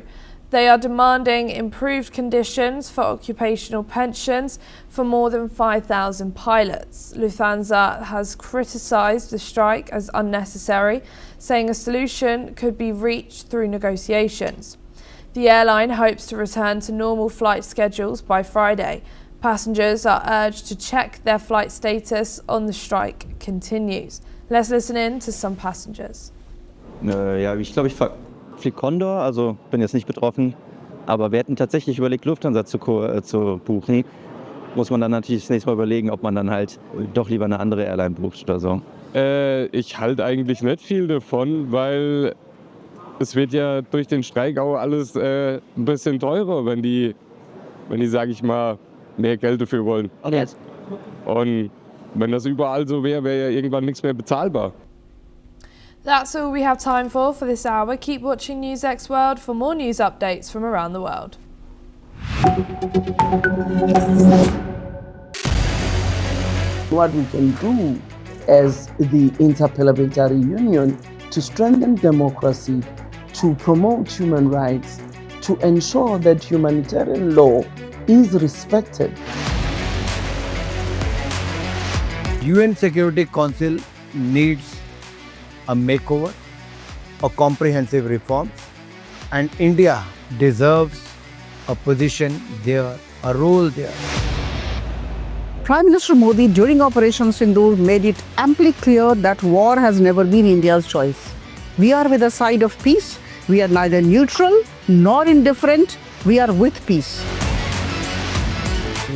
They are demanding improved conditions for occupational pensions for more than 5,000 pilots. Lufthansa has criticised the strike as unnecessary, saying a solution could be reached through negotiations. The airline hopes to return to normal flight schedules by Friday. Passengers are urged to check their flight status on the strike continues. Let's listen in to some passengers. Ja, ich glaube, ich fliege Condor, also bin jetzt nicht betroffen. Aber wir hätten tatsächlich überlegt, Lufthansa zu buchen. Muss man dann natürlich das nächste Mal überlegen, ob man dann halt doch lieber eine andere Airline bucht oder so. Ich halte eigentlich nicht viel davon, weil es wird ja durch den Streik auch alles ein bisschen teurer, wenn die, sage ich mal, mehr Geld dafür wollen. Okay. Und wenn das überall so wäre, wäre ja irgendwann nichts mehr bezahlbar. That's all we have time for this hour. Keep watching NewsX World for more news updates from around the world. What we can do as the Interparliamentary Union to strengthen democracy, to promote human rights, to ensure that humanitarian law is respected. UN Security Council needs a makeover, a comprehensive reform, and India deserves a position there, a role there. Prime Minister Modi during Operation Sindoor made it amply clear that war has never been India's choice. We are with the side of peace. We are neither neutral nor indifferent. We are with peace.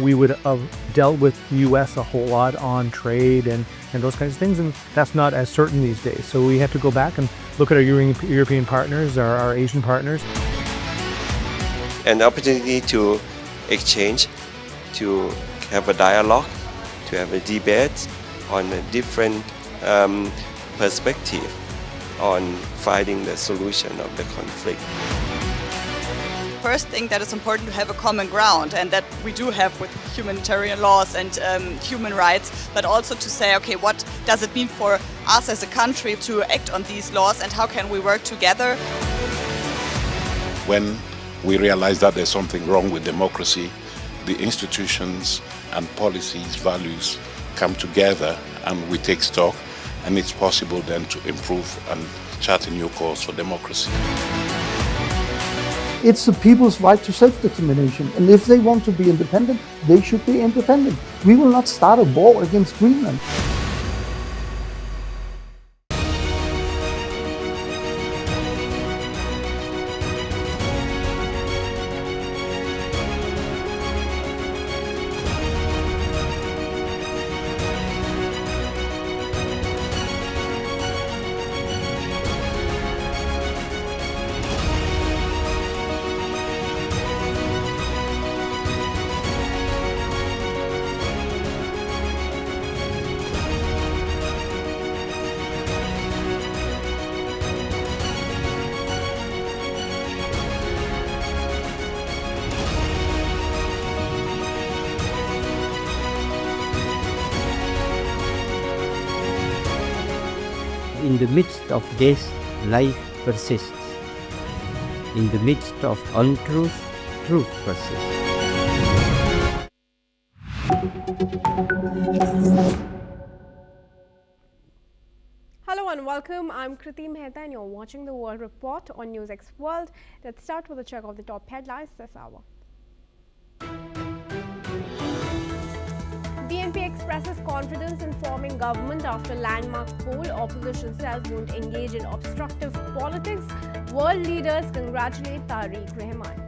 We would have dealt with the US a whole lot on trade and those kinds of things, and that's not as certain these days. So we have to go back and look at our European partners, our Asian partners. An opportunity to exchange, to have a dialogue, to have a debate on a different perspective on finding the solution of the conflict. First thing that is important to have a common ground, and that we do have with humanitarian laws and human rights, but also to say, okay, what does it mean for us as a country to act on these laws and how can we work together? When we realize that there's something wrong with democracy, the institutions and policies, values come together and we take stock, and it's possible then to improve and chart a new course for democracy. It's the people's right to self-determination, and if they want to be independent, they should be independent. We will not start a war against Greenland. In the midst of death, life persists. In the midst of untruth, truth persists. Hello Hello and welcome. I'm Kriti Mehta and you're watching the World Report on NewsX World. Let's start with a check of the top headlines this hour. BNP expresses confidence in forming government after landmark poll. Opposition says won't engage in obstructive politics. World leaders congratulate Tariq Rahman.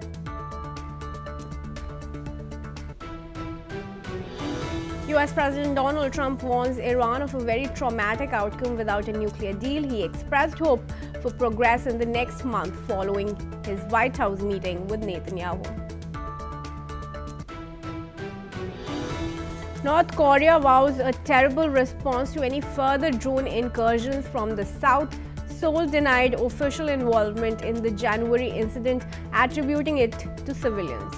US President Donald Trump warns Iran of a very traumatic outcome without a nuclear deal. He expressed hope for progress in the next month following his White House meeting with Netanyahu. North Korea vows a terrible response to any further drone incursions from the south. Seoul denied official involvement in the January incident, attributing it to civilians.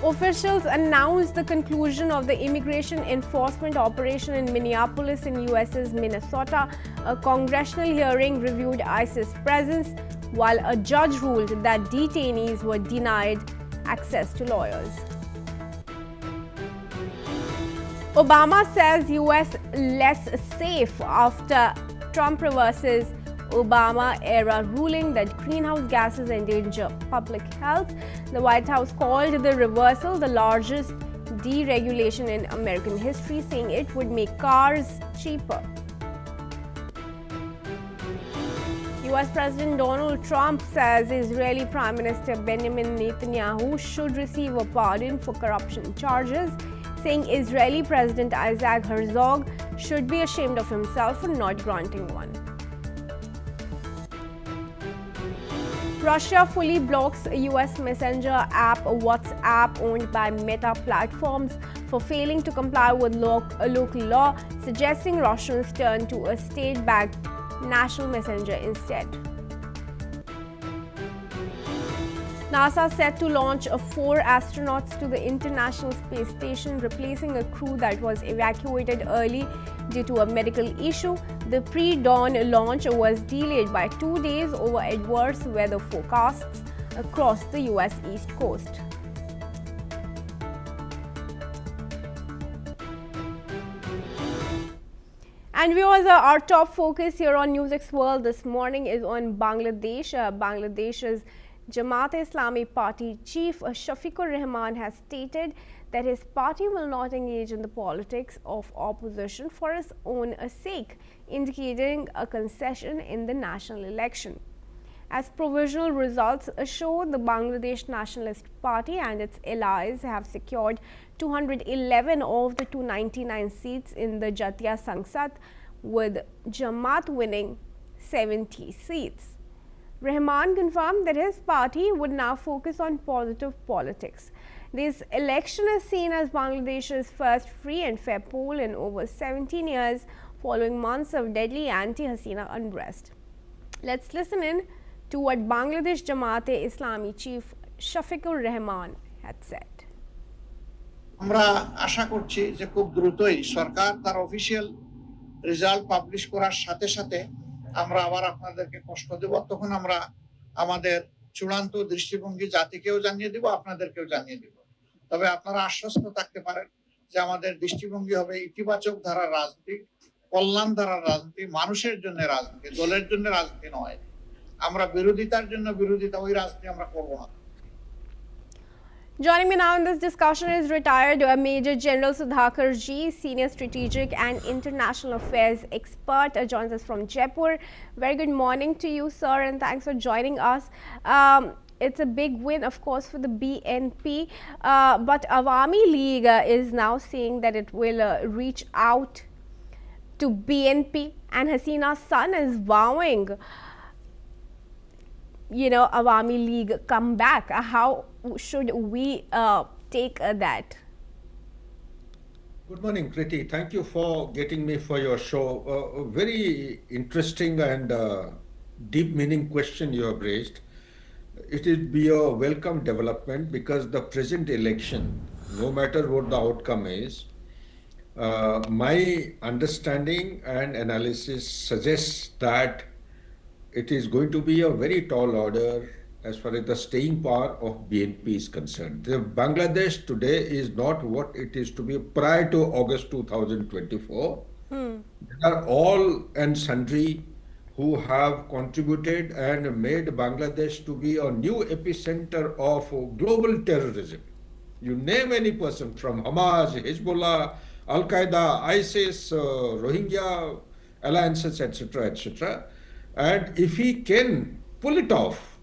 Officials announced the conclusion of the immigration enforcement operation in Minneapolis in US's Minnesota. A congressional hearing reviewed ICE's presence, while a judge ruled that detainees were denied access to lawyers. Obama says US less safe after Trump reverses Obama-era ruling that greenhouse gases endanger public health. The White House called the reversal the largest deregulation in American history, saying it would make cars cheaper. US President Donald Trump says Israeli Prime Minister Benjamin Netanyahu should receive a pardon for corruption charges, saying Israeli President Isaac Herzog should be ashamed of himself for not granting one. Russia fully blocks a US messenger app WhatsApp owned by Meta Platforms for failing to comply with local law, suggesting Russians turn to a state-backed national messenger instead. NASA set to launch 4 astronauts to the International Space Station, replacing a crew that was evacuated early due to a medical issue. The pre-dawn launch was delayed by 2 days over adverse weather forecasts across the US East Coast. And viewers, our top focus here on NewsX World this morning is on Bangladesh. Bangladesh's Jamaat-e-Islami Party chief Shafiqur Rahman has stated that his party will not engage in the politics of opposition for its own sake, indicating a concession in the national election. As provisional results show, the Bangladesh Nationalist Party and its allies have secured 211 of the 299 seats in the Jatiya Sangsad, with Jamaat winning 70 seats. Rahman confirmed that his party would now focus on positive politics. This election is seen as Bangladesh's first free and fair poll in over 17 years, following months of deadly anti-Hasina unrest. Let's listen in to what Bangladesh Jamaat-e-Islami chief Shafiqur Rahman had said. আমরা আশা করছি যে খুব দ্রুতই সরকার তার official result publish করার সাথে সাথে আমরা আবার আপনাদেরকে কষ্ট দেব, তখন আমরা আমাদের চূড়ান্ত দৃষ্টিভঙ্গি জাতিকেও জানিয়ে দেব, আপনাদেরকেও জানিয়ে দেব। তবে আপনারা আশ্বস্ত থাকতে পারেন যে আমাদের দৃষ্টিভঙ্গি হবে ইতিবাচক ধারার রাজনীতি, কল্যাণ ধারার রাজনীতি, মানুষের জন্য রাজনীতি, দলের জন্য রাজনীতি নয়। আমরা বিরোধিতার জন্য বিরোধিতা, ওই রাজনীতি আমরা করব না। Joining me now in this discussion is retired Major General Sudhakar Ji, Senior Strategic and International Affairs expert, joins us from Jaipur. Very good morning to you, sir, and thanks for joining us. It's a big win, of course, for the BNP, but Awami League is now saying that it will reach out to BNP, and Hasina's son is vowing, Awami League come back. How should we take that? Good morning, Kriti. Thank you for getting me for your show. A very interesting and deep meaning question you have raised. It will be a welcome development because the present election, no matter what the outcome is, my understanding and analysis suggests that it is going to be a very tall order as far as the staying power of BNP is concerned. The Bangladesh today is not what it is to be prior to August 2024. They are all and sundry who have contributed and made Bangladesh to be a new epicenter of global terrorism. You name any person from Hamas, Hezbollah, Al Qaeda, ISIS, Rohingya alliances, etc., etc. And if he can pull it off,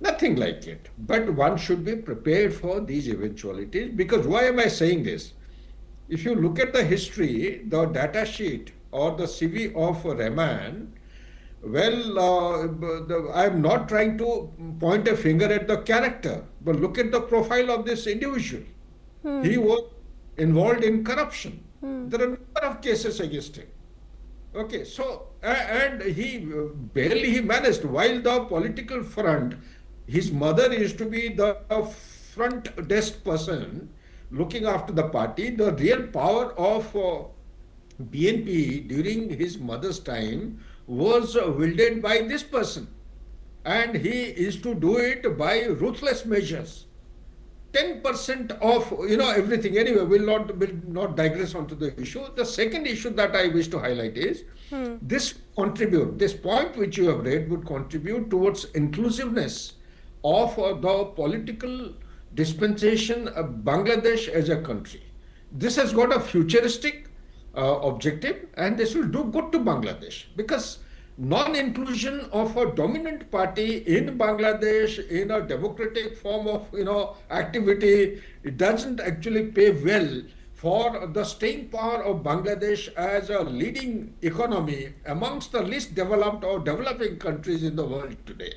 nothing like it. But one should be prepared for these eventualities. Because why am I saying this? If you look at the history, the data sheet or the CV of Rahman, well, I'm not trying to point a finger at the character, but look at the profile of this individual. He was involved in corruption. There are a number of cases against him. Okay, so, and he barely managed, while the political front, his mother used to be the front desk person looking after the party. The real power of BNP during his mother's time was wielded by this person, and he is to do it by ruthless measures. 10% of everything. Anyway, will not digress onto the issue. The second issue that I wish to highlight is this point which you have read would contribute towards inclusiveness of the political dispensation of Bangladesh as a country. This has got a futuristic objective, and this will do good to Bangladesh, because non-inclusion of a dominant party in Bangladesh in a democratic form of activity, it doesn't actually pay well for the staying power of Bangladesh as a leading economy amongst the least developed or developing countries in the world today.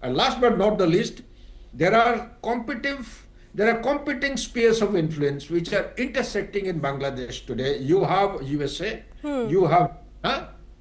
And last but not the least, there are competing spheres of influence which are intersecting in Bangladesh today. You have USA, you have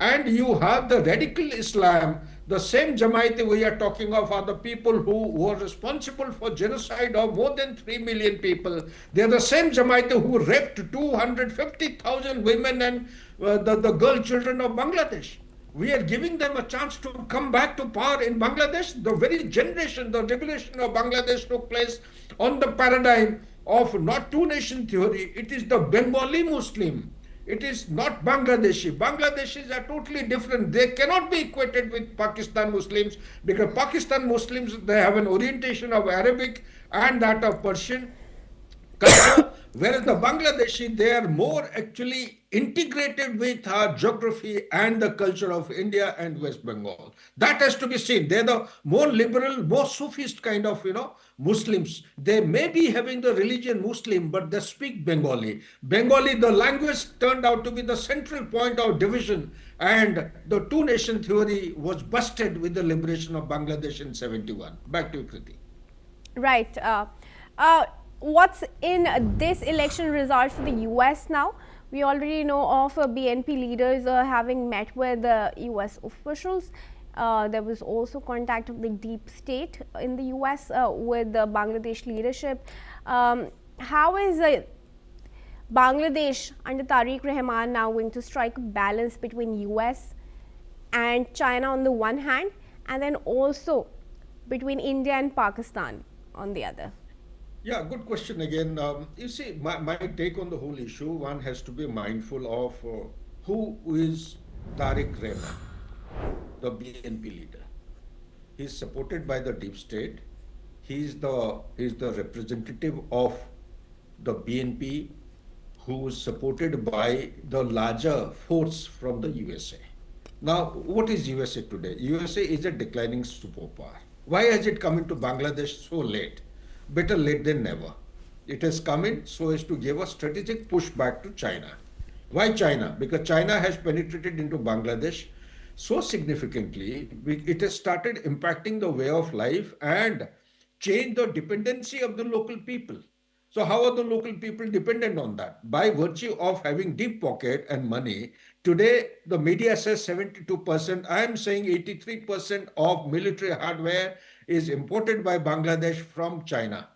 and you have the radical Islam. The same Jamaat we are talking of are the people who were responsible for genocide of more than 3 million people. They are the same Jamaat who raped 250,000 women and the girl children of Bangladesh. We are giving them a chance to come back to power in Bangladesh. The very generation, the revolution of Bangladesh took place on the paradigm of not two-nation theory. It is the Bengali Muslim. It is not Bangladeshi. Bangladeshis are totally different. They cannot be equated with Pakistan Muslims, because Pakistan Muslims, they have an orientation of Arabic and that of Persian culture, whereas the Bangladeshi, they are more actually integrated with our geography and the culture of India and West Bengal. That has to be seen. They're the more liberal, more Sufist kind of, Muslims. They may be having the religion Muslim, but they speak Bengali. Bengali, the language turned out to be the central point of division, and the two-nation theory was busted with the liberation of Bangladesh in 71. Back to you, Kriti. Right. What's in this election result for the US now? We already know of BNP leaders having met with US officials. There was also contact of the deep state in the US with the Bangladesh leadership. How is Bangladesh under Tariq Rahman now going to strike a balance between US and China on the one hand, and then also between India and Pakistan on the other? Yeah, good question again. You see, my take on the whole issue, one has to be mindful of who is Tariq Rahman, the BNP leader. He's supported by the deep state. He's the representative of the BNP, who is supported by the larger force from the USA. Now, what is USA today? USA is a declining superpower. Why has it come into Bangladesh so late? Better late than never. It has come in so as to give a strategic push back to China. Why China? Because China has penetrated into Bangladesh so significantly, it has started impacting the way of life and changed the dependency of the local people. So how are the local people dependent on that? By virtue of having deep pocket and money. Today, the media says 72%. I am saying 83% of military hardware is imported by Bangladesh from China.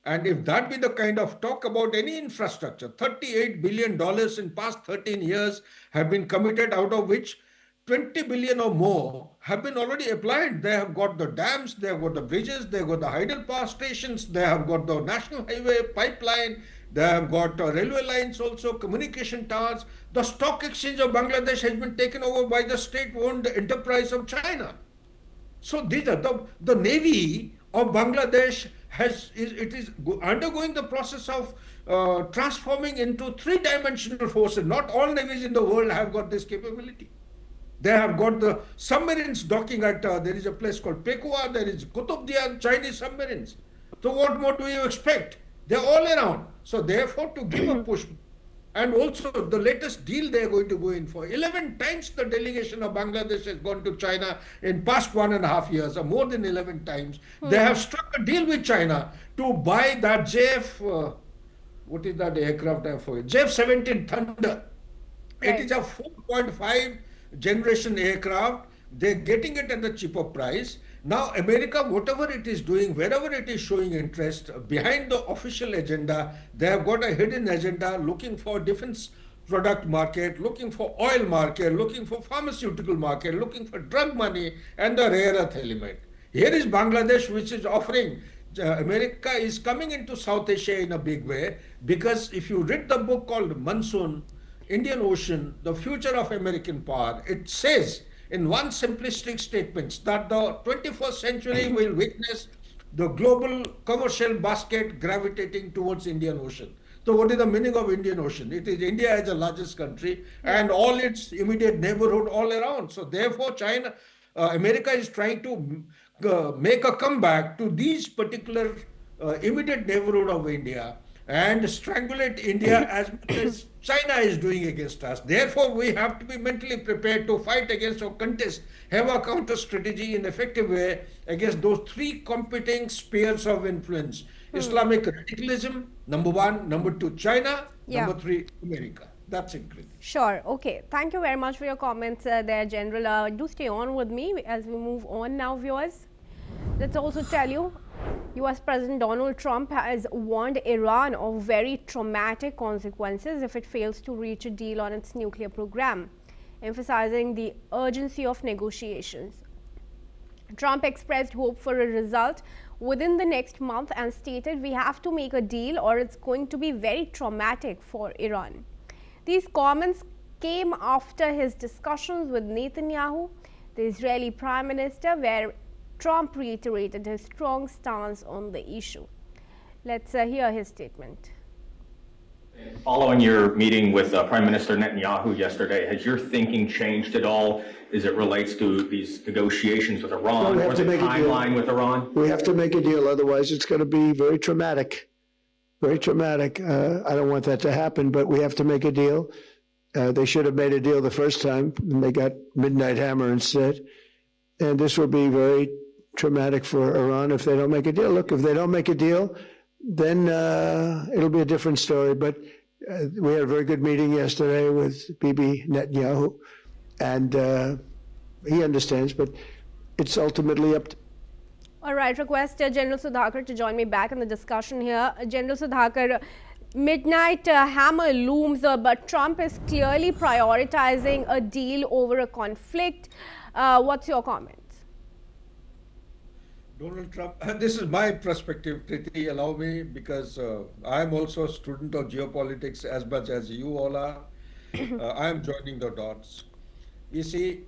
And if that be the kind of talk about any infrastructure, $38 billion in past 13 years have been committed, out of which 20 billion or more have been already applied. They have got the dams, they have got the bridges, they have got the hydel power stations, they have got the national highway pipeline, They have got railway lines also, communication towers. The stock exchange of Bangladesh has been taken over by the state-owned enterprise of China. So these are the Navy of Bangladesh is undergoing the process of transforming into three-dimensional forces. Not all navies in the world have got this capability. They have got the submarines docking at, there is a place called Pekua, there is Qutubdiya, Chinese submarines. So what more do you expect? They're all around. So therefore, to give a push, and also the latest deal they're going to go in for, 11 times the delegation of Bangladesh has gone to China in past 1.5 years, or more than 11 times. They have struck a deal with China to buy that what is that aircraft I'm for? JF-17 Thunder. It is a 4.5 generation aircraft. They're getting it at a cheaper price. Now, America, whatever it is doing, wherever it is showing interest, behind the official agenda, they have got a hidden agenda looking for defense product market, looking for oil market, looking for pharmaceutical market, looking for drug money and the rare earth element. Here is Bangladesh, which is offering, America is coming into South Asia in a big way, because if you read the book called Monsoon, Indian Ocean, the future of American power, it says in one simplistic statement that the 21st century will witness the global commercial basket gravitating towards Indian Ocean. So what is the meaning of Indian Ocean? It is India as the largest country and all its immediate neighborhood all around. So therefore America is trying to make a comeback to these particular immediate neighborhood of India and strangulate India as much as China is doing against us. Therefore, we have to be mentally prepared to fight against or contest, have a counter strategy in an effective way against those three competing spheres of influence. Islamic radicalism, number one. Number two, China. Number three, America. That's it. Sure. Okay. Thank you very much for your comments there, General. Do stay on with me as we move on now, viewers. Let's also tell you, US President Donald Trump has warned Iran of very traumatic consequences if it fails to reach a deal on its nuclear program, emphasizing the urgency of negotiations. Trump expressed hope for a result within the next month and stated, "We have to make a deal or it's going to be very traumatic for Iran." These comments came after his discussions with Netanyahu, the Israeli Prime Minister, where Trump reiterated his strong stance on the issue. Let's hear his statement. Following your meeting with Prime Minister Netanyahu yesterday, has your thinking changed at all as it relates to these negotiations with Iran or the timeline with Iran? We have to make a deal, otherwise it's going to be very traumatic. Very traumatic. I don't want that to happen, but we have to make a deal. They should have made a deal the first time, and they got Midnight Hammer instead. And this will be very traumatic for Iran if they don't make a deal. Look, if they don't make a deal, then it'll be a different story. But we had a very good meeting yesterday with Bibi Netanyahu, and he understands, but it's ultimately up to... All right, request General Sudhakar to join me back in the discussion here. General Sudhakar, Midnight Hammer looms, but Trump is clearly prioritizing a deal over a conflict. What's your comment? Donald Trump, this is my perspective, Priti, allow me, because I'm also a student of geopolitics as much as you all are. I'm joining the dots. You see,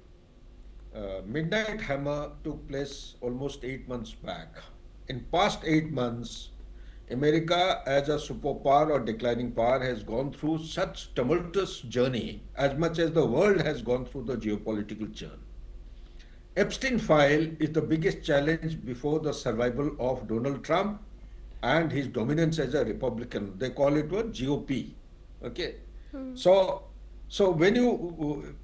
Midnight Hammer took place almost 8 months back. In past 8 months, America as a superpower or declining power has gone through such tumultuous journey as much as the world has gone through the geopolitical churn. Epstein file is the biggest challenge before the survival of Donald Trump and his dominance as a Republican. They call it what? GOP. Okay. So when you,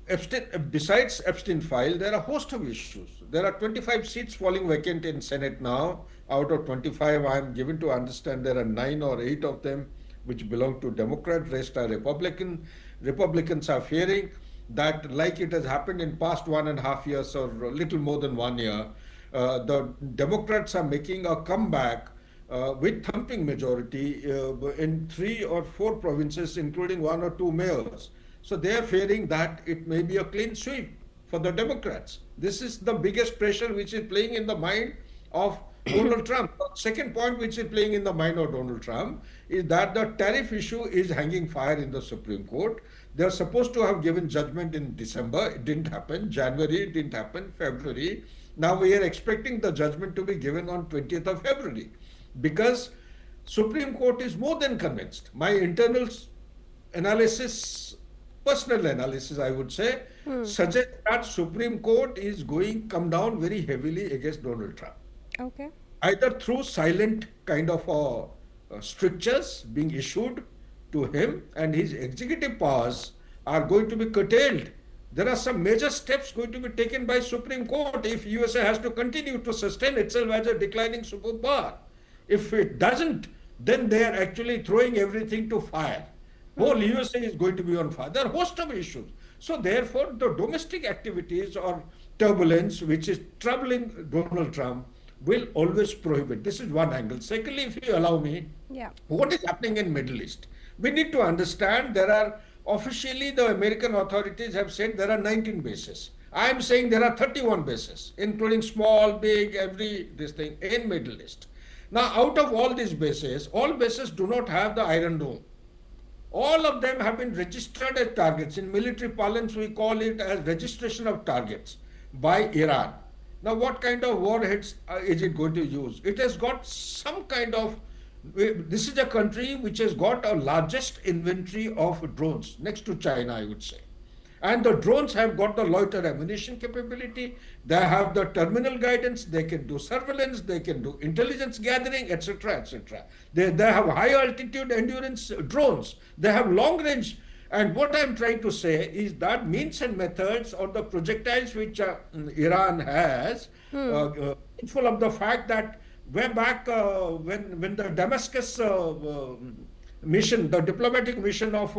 besides Epstein file, there are a host of issues. There are 25 seats falling vacant in Senate now. Out of 25, I am given to understand there are 9 or 8 of them which belong to Democrat, rest are Republican. Republicans are fearing that, like it has happened in past 1.5 years or a little more than 1 year, the Democrats are making a comeback with thumping majority in 3 or 4 provinces, including 1 or 2 mayors. So they are fearing that it may be a clean sweep for the Democrats. This is the biggest pressure which is playing in the mind of Donald Trump. Second point which is playing in the mind of Donald Trump is that the tariff issue is hanging fire in the Supreme Court. They are supposed to have given judgment in December. It didn't happen. January, it didn't happen. February. Now we are expecting the judgment to be given on 20th of February because Supreme Court is more than convinced. My internal analysis, personal analysis, I would say, suggests that Supreme Court is come down very heavily against Donald Trump. Okay. Either through silent kind of strictures being issued to him and his executive powers are going to be curtailed. There are some major steps going to be taken by Supreme Court if USA has to continue to sustain itself as a declining superpower. If it doesn't, then they are actually throwing everything to fire. Whole USA is going to be on fire. There are a host of issues. So therefore, the domestic activities or turbulence which is troubling Donald Trump will always prohibit. This is one angle. Secondly, if you allow me, what is happening in Middle East? We need to understand there are officially the American authorities have said there are 19 bases. I am saying there are 31 bases, including small, big, this thing in Middle East. Now, out of all these bases, all bases do not have the Iron Dome. All of them have been registered as targets. In military parlance, we call it as registration of targets by Iran. Now, what kind of warheads is it going to use? It has got some kind of, this is a country which has got a largest inventory of drones, next to China, I would say. And the drones have got the loiter ammunition capability. They have the terminal guidance. They can do surveillance. They can do intelligence gathering, etc., etc. They have high altitude endurance drones. They have long range. And what I'm trying to say is that means and methods or the projectiles which Iran has, full of the fact that way back when the Damascus mission, the diplomatic mission of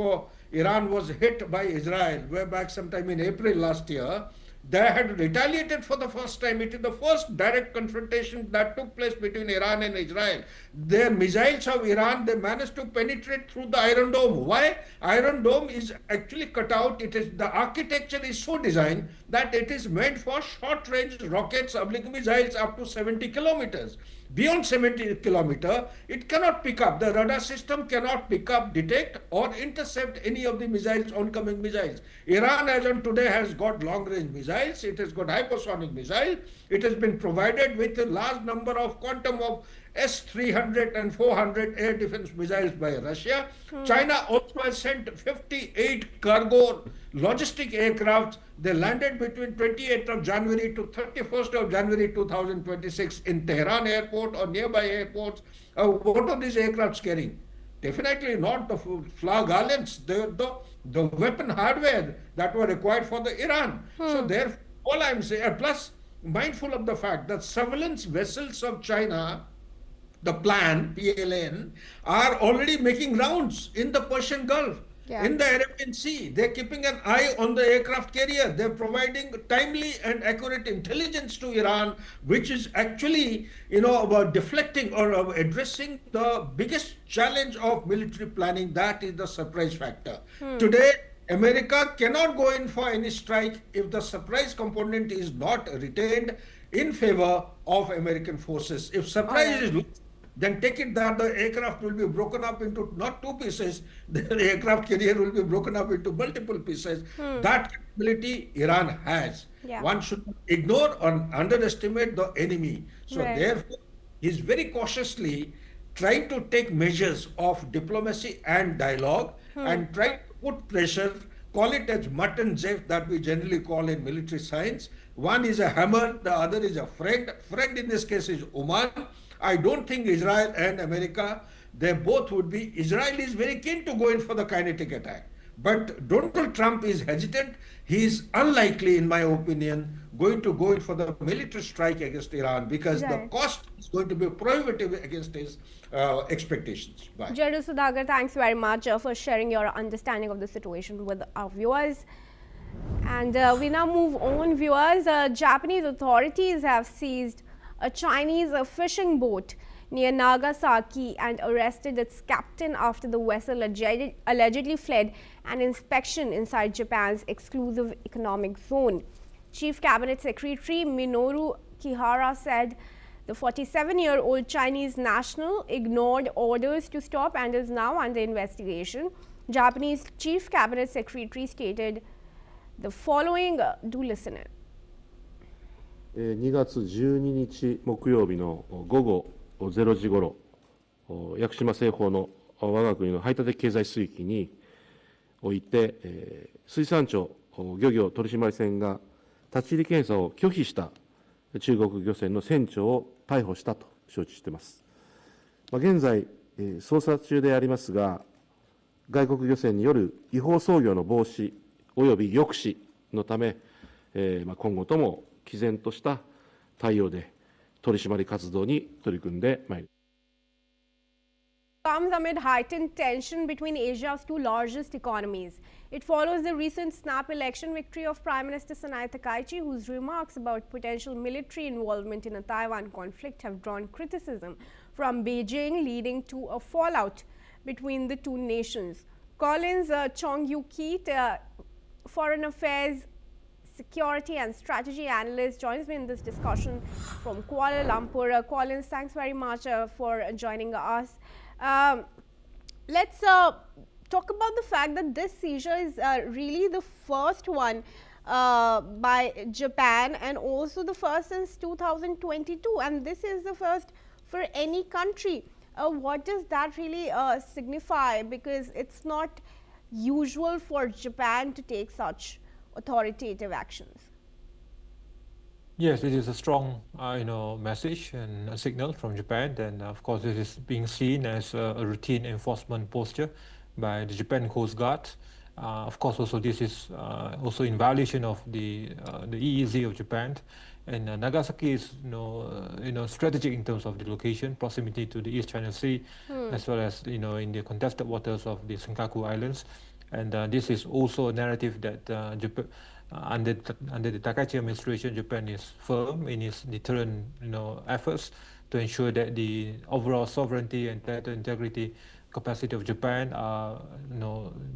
Iran was hit by Israel way back sometime in April last year, they had retaliated for the first time. It is the first direct confrontation that took place between Iran and Israel. Their missiles of Iran, they managed to penetrate through the Iron Dome. Why? Iron Dome is actually cut out. The architecture is so designed that it is meant for short-range rockets, missiles up to 70 kilometers. Beyond 70 kilometers, it cannot pick up. The radar system cannot pick up, detect, or intercept any of the missiles, oncoming missiles. Iran, as on today, has got long-range missiles. It has got hypersonic missiles. It has been provided with a large number of quantum of S-300 and 400 air defense missiles by Russia. China also has sent 58 cargo logistic aircrafts. They landed between 28th of January to 31st of January 2026 in Tehran airport or nearby airports. What are these aircrafts carrying? Definitely not the flower garlands, the weapon hardware that were required for the Iran. So therefore, all I'm saying, plus mindful of the fact that surveillance vessels of China, the PLN, are already making rounds in the Persian Gulf, in the Arabian Sea. They're keeping an eye on the aircraft carrier. They're providing timely and accurate intelligence to Iran, which is actually, about deflecting or addressing the biggest challenge of military planning. That is the surprise factor. Today, America cannot go in for any strike if the surprise component is not retained in favor of American forces. If surprise is lost, then take it that the aircraft will be broken up into not two pieces, the aircraft carrier will be broken up into multiple pieces. That capability Iran has. One should not ignore or underestimate the enemy. So therefore, he's very cautiously trying to take measures of diplomacy and dialogue and try to put pressure, call it as mutton zef that we generally call in military science. One is a hammer, the other is a friend. Friend in this case is Oman. I don't think Israel and America, they both would be. Israel is very keen to go in for the kinetic attack. But Donald Trump is hesitant. He is unlikely, in my opinion, going to go in for the military strike against Iran because the cost is going to be prohibitive against his expectations. Bye. Jadu Sudhakar, thanks very much for sharing your understanding of the situation with our viewers. And we now move on, viewers. Japanese authorities have seized a Chinese fishing boat near Nagasaki and arrested its captain after the vessel allegedly fled an inspection inside Japan's exclusive economic zone. Chief Cabinet Secretary Minoru Kihara said The 47-year-old Chinese national ignored orders to stop and is now under investigation. Japanese Chief Cabinet Secretary stated the following. Do listen in. 2月12日木曜日の午後0時ごろ、屋久島西方の我が国の排他的経済水域において、水産庁漁業取締船が立ち入り検査を拒否した中国漁船の船長を逮捕したと承知しています。現在、捜査中でありますが、外国漁船による違法操業の防止及び抑止のため、今後とも毅然とした対応で取締り活動に取り組んでまいります。Comes amid heightened tension between Asia's two largest economies. It follows the recent snap election victory of Prime Minister Sanai Takaichi, whose remarks about potential military involvement in a Taiwan conflict have drawn criticism from Beijing, leading to a fallout between the two nations. Collins Chong-Yu-Keat, Foreign Affairs, Security and Strategy Analyst, joins me in this discussion from Kuala Lumpur. Collins, thanks very much for joining us. Let's talk about the fact that this seizure is really the first one by Japan and also the first since 2022, and this is the first for any country. What does that really signify? Because it's not usual for Japan to take such authoritative actions. Yes, it is a strong, message and a signal from Japan, and of course, it is being seen as a routine enforcement posture by the Japan Coast Guard. Of course, also this is also in violation of the EEZ of Japan, and Nagasaki is strategic in terms of the location, proximity to the East China Sea, as well as in the contested waters of the Senkaku Islands, and this is also a narrative that Japan. Under the Takaichi administration, Japan is firm in its deterrent, efforts to ensure that the overall sovereignty and territorial integrity capacity of Japan are,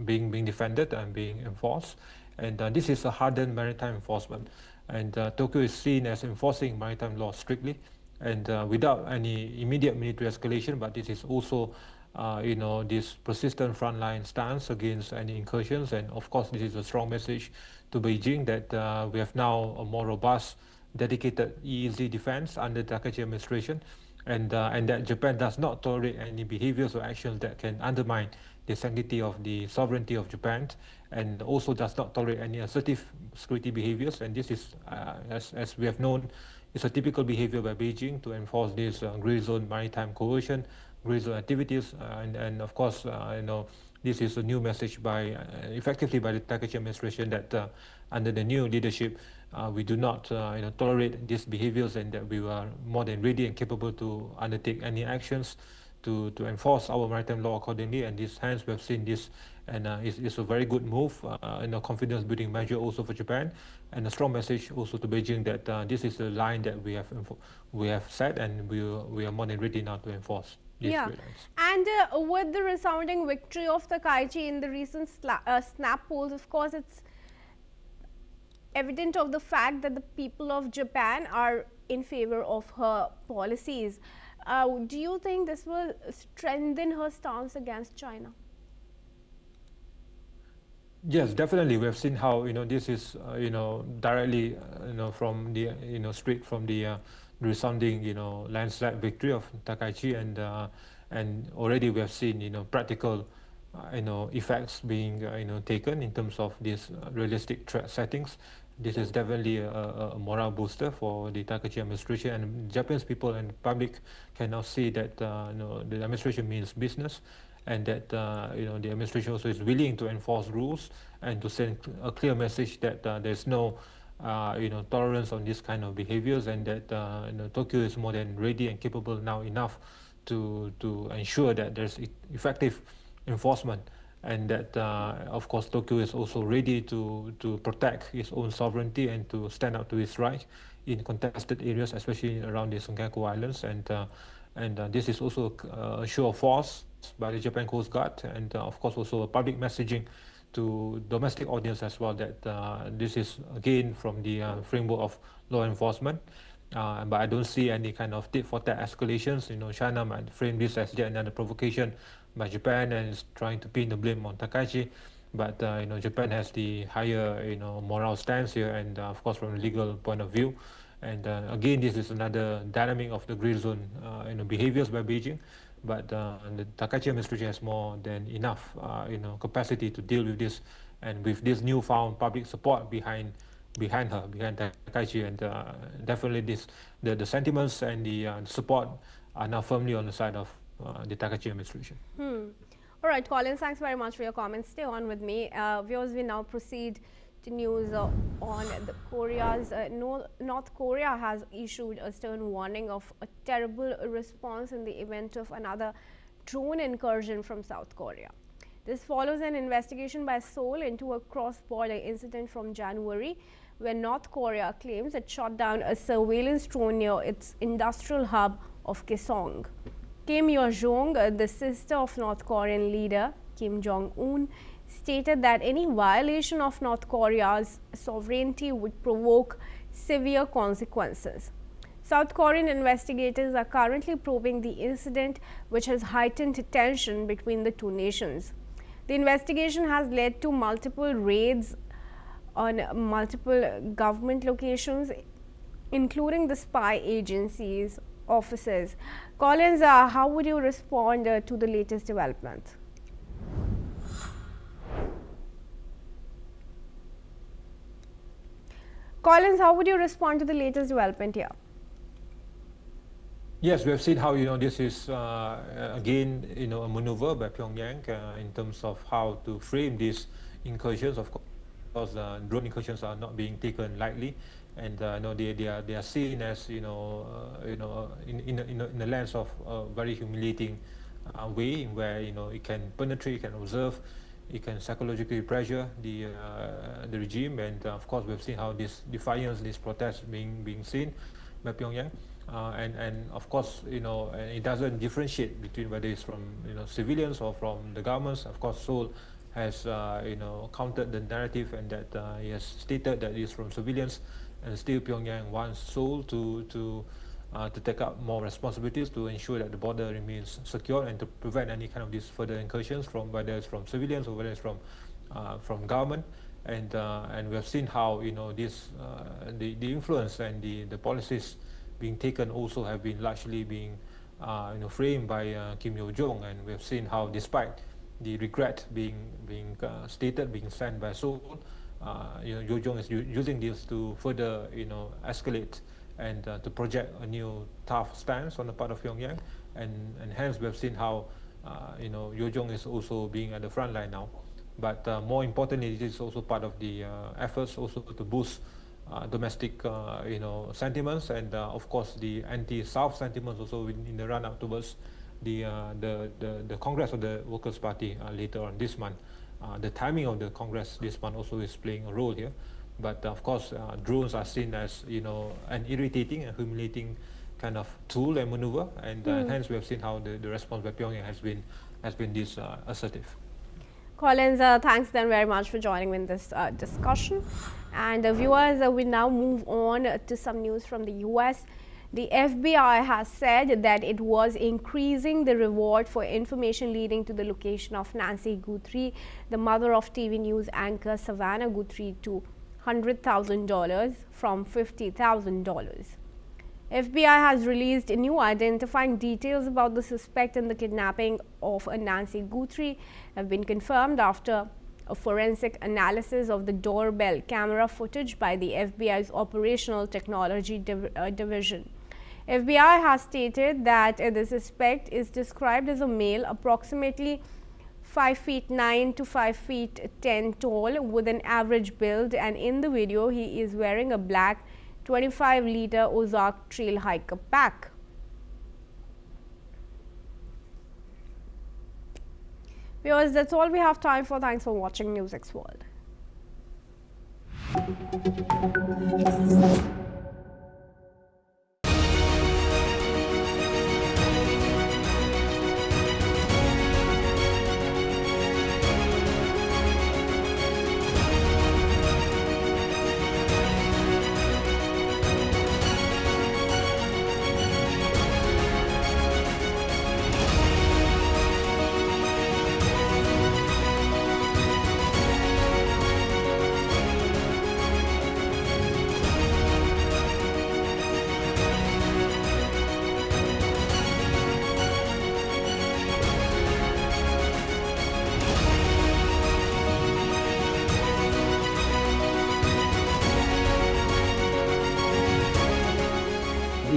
being defended and being enforced. And this is a hardened maritime enforcement. And Tokyo is seen as enforcing maritime law strictly and without any immediate military escalation. But this is also, this persistent frontline stance against any incursions. And of course, this is a strong message to Beijing that we have now a more robust, dedicated EEZ defense under the Takaichi administration, and that Japan does not tolerate any behaviors or actions that can undermine the sanctity of the sovereignty of Japan, and also does not tolerate any assertive security behaviors. And this is, as we have known, it's a typical behavior by Beijing to enforce this gray zone maritime coercion, gray zone activities, and of course, this is a new message by effectively by the Takaichi administration that under the new leadership, we do not tolerate these behaviors, and that we are more than ready and capable to undertake any actions to enforce our maritime law accordingly. And hence we have seen this, and it's a very good move, a confidence building measure also for Japan, and a strong message also to Beijing that this is a line that we have set, and we are more than ready now to enforce. Yeah, and with the resounding victory of Takaichi in the recent snap polls, of course, it's evident of the fact that the people of Japan are in favor of her policies. Do you think this will strengthen her stance against China? Yes, definitely. We have seen how this is directly from the straight from the resounding landslide victory of Takaichi, and already we have seen practical effects being taken in terms of these realistic threat settings. This is definitely a morale booster for the Takaichi administration, and Japanese people and public can now see that the administration means business, and that the administration also is willing to enforce rules and to send a clear message that there's no tolerance on this kind of behaviors, and that Tokyo is more than ready and capable now enough to ensure that there's effective enforcement, and that of course Tokyo is also ready to protect its own sovereignty and to stand up to its right in contested areas, especially around the Senkaku Islands, and this is also a show of force by the Japan Coast Guard, and of course also a public messaging to domestic audience as well, that this is again from the framework of law enforcement, But I don't see any kind of tit-for-tat escalations. China might frame this as yet another provocation by Japan and is trying to pin the blame on Takaichi. But Japan has the higher moral stance here, and of course from a legal point of view. And again, this is another dynamic of the gray zone behaviors by Beijing. But the Takaichi administration has more than enough capacity to deal with this, and with this newfound public support behind Takaichi, and definitely the sentiments and the support are now firmly on the side of the Takaichi administration. All right, Colin, thanks very much for your comments. Stay on with me. Viewers, we now proceed to news on the Korea's. North Korea has issued a stern warning of a terrible response in the event of another drone incursion from South Korea. This follows an investigation by Seoul into a cross-border incident from January, where North Korea claims it shot down a surveillance drone near its industrial hub of Kaesong. Kim Yo-jong, the sister of North Korean leader Kim Jong-un, stated that any violation of North Korea's sovereignty would provoke severe consequences. South Korean investigators are currently probing the incident, which has heightened tension between the two nations. The investigation has led to multiple raids on multiple government locations, including the spy agencies' offices. Collins, how would you respond to the latest development? Collins, how would you respond to the latest development here? Yes, we have seen how this is again a maneuver by Pyongyang in terms of how to frame these incursions. Of course, drone incursions are not being taken lightly, and they are seen as in the lens of a very humiliating way, where it can penetrate, it can observe, it can psychologically pressure the regime, and of course we've seen how this defiance, this protest being seen by Pyongyang. And of course, it doesn't differentiate between whether it's from civilians or from the governments. Of course, Seoul has countered the narrative, and that he has stated that it's from civilians, and still Pyongyang wants Seoul to take up more responsibilities to ensure that the border remains secure and to prevent any kind of these further incursions from whether it's from civilians or whether it's from government. And we have seen how this the influence and the policies being taken also have been largely being framed by Kim Yo-jong, and we have seen how, despite the regret being stated, being sent by Seoul, Yo-jong is using this to further escalate and to project a new tough stance on the part of Pyongyang, and hence we have seen how Yo-jong is also being at the front line now. But more importantly, it is also part of the efforts also to boost domestic sentiments, and of course the anti-South sentiments also in the run-up towards the Congress of the Workers' Party later on this month. The timing of the Congress this month also is playing a role here. But of course, drones are seen as an irritating and humiliating kind of tool and maneuver, and hence we have seen how the response by Pyongyang has been this assertive. Collins, thanks then very much for joining me in this discussion. And viewers, we now move on to some news from the US. The FBI has said that it was increasing the reward for information leading to the location of Nancy Guthrie, the mother of TV news anchor Savannah Guthrie, to $100,000 from $50,000. FBI has released new identifying details about the suspect in the kidnapping of Nancy Guthrie have been confirmed after a forensic analysis of the doorbell camera footage by the FBI's Operational Technology Division. FBI has stated that the suspect is described as a male, approximately 5'9" to 5'10" tall, with an average build, and in the video he is wearing a black 25-liter Ozark Trail Hiker pack. Viewers, that's all we have time for. Thanks for watching NewsX World.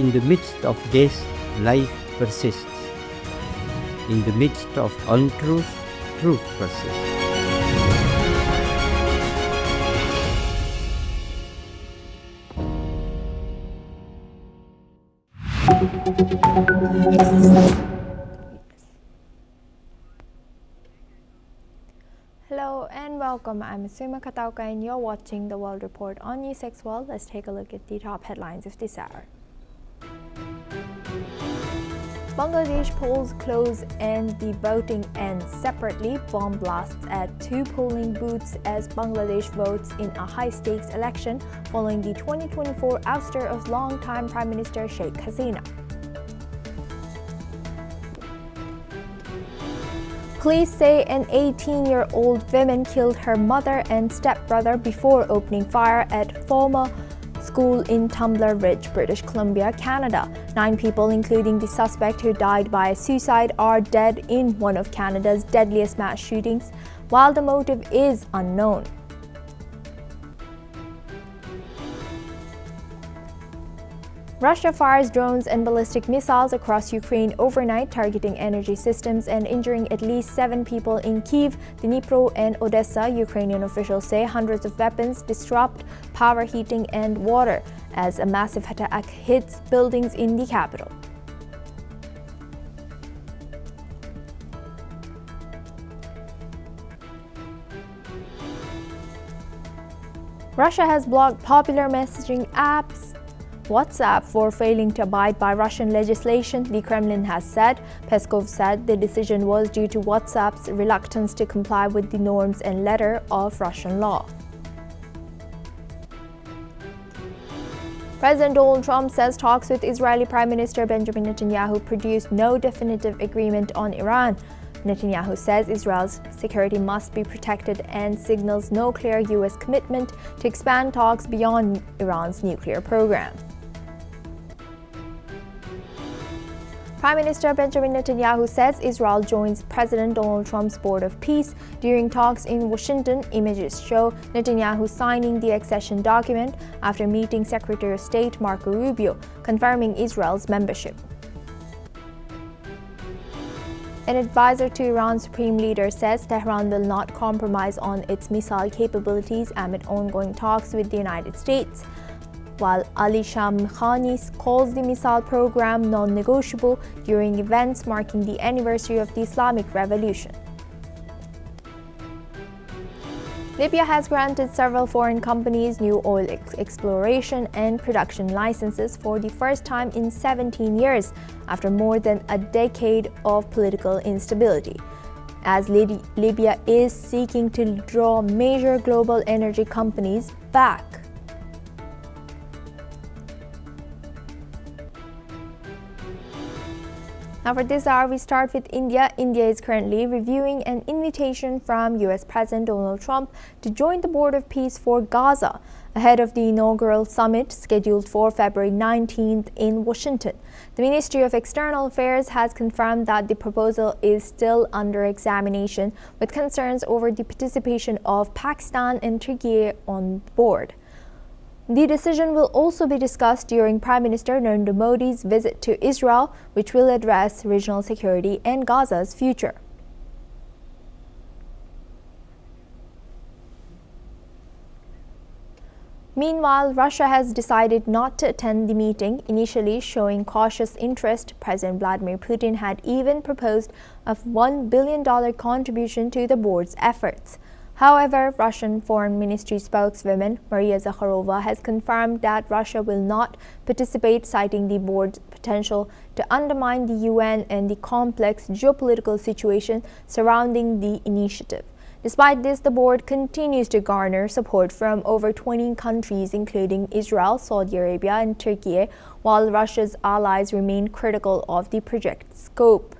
in the midst of this, life persists. In the midst of untruth, truth persists. Hello and welcome. I'm Suma Katauka and you're watching the World Report on NewsX World. Let's take a look at the top headlines of this hour. Bangladesh polls close and the voting ends separately. Bomb blasts at 2 polling booths as Bangladesh votes in a high-stakes election following the 2024 ouster of longtime Prime Minister Sheikh Hasina. Police say an 18-year-old woman killed her mother and stepbrother before opening fire at former school in Tumbler Ridge, British Columbia, Canada. 9 people, including the suspect who died by suicide, are dead in one of Canada's deadliest mass shootings, while the motive is unknown. Russia fires drones and ballistic missiles across Ukraine overnight, targeting energy systems and injuring at least 7 people in Kyiv, Dnipro, and Odessa. Ukrainian officials say hundreds of weapons disrupt power, heating, and water as a massive attack hits buildings in the capital. Russia has blocked popular messaging apps WhatsApp for failing to abide by Russian legislation, the Kremlin has said. Peskov said the decision was due to WhatsApp's reluctance to comply with the norms and letter of Russian law. President Donald Trump says talks with Israeli Prime Minister Benjamin Netanyahu produced no definitive agreement on Iran. Netanyahu says Israel's security must be protected and signals no clear U.S. commitment to expand talks beyond Iran's nuclear program. Prime Minister Benjamin Netanyahu says Israel joins President Donald Trump's Board of Peace during talks in Washington. Images show Netanyahu signing the accession document after meeting Secretary of State Marco Rubio, confirming Israel's membership. An advisor to Iran's supreme leader says Tehran will not compromise on its missile capabilities amid ongoing talks with the United States, while Ali Khamenei calls the missile program non-negotiable during events marking the anniversary of the Islamic Revolution. Libya has granted several foreign companies new oil exploration and production licenses for the first time in 17 years, after more than a decade of political instability, as Libya is seeking to draw major global energy companies back. Now for this hour, we start with India. India is currently reviewing an invitation from US President Donald Trump to join the Board of Peace for Gaza ahead of the inaugural summit scheduled for February 19th in Washington. The Ministry of External Affairs has confirmed that the proposal is still under examination, with concerns over the participation of Pakistan and Turkey on board. The decision will also be discussed during Prime Minister Narendra Modi's visit to Israel, which will address regional security and Gaza's future. Meanwhile, Russia has decided not to attend the meeting, initially showing cautious interest. President Vladimir Putin had even proposed a $1 billion contribution to the board's efforts. However, Russian Foreign Ministry spokeswoman Maria Zakharova has confirmed that Russia will not participate, citing the board's potential to undermine the UN and the complex geopolitical situation surrounding the initiative. Despite this, the board continues to garner support from over 20 countries, including Israel, Saudi Arabia, and Turkey, while Russia's allies remain critical of the project's scope.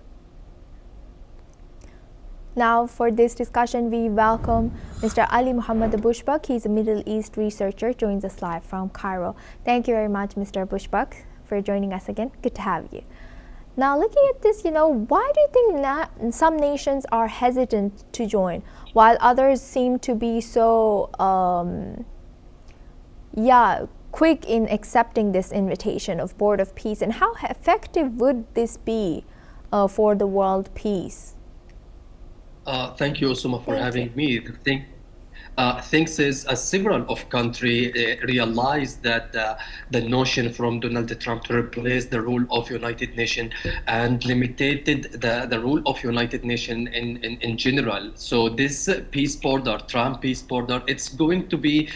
Now, for this discussion, we welcome Mr. Ali Muhammad Bushbak. He's a Middle East researcher, joins us live from Cairo. Thank you very much, Mr. Bushbak, for joining us again. Good to have you. Now, looking at this, why do you think some nations are hesitant to join, while others seem to be so, quick in accepting this invitation of Board of Peace, and how effective would this be for the world peace? Thank you, Osuma, for having me. Things is several of countries realized that the notion from Donald Trump to replace the rule of United Nations and limited the rule of United Nations in general. So this peace border, Trump peace border, it's going to be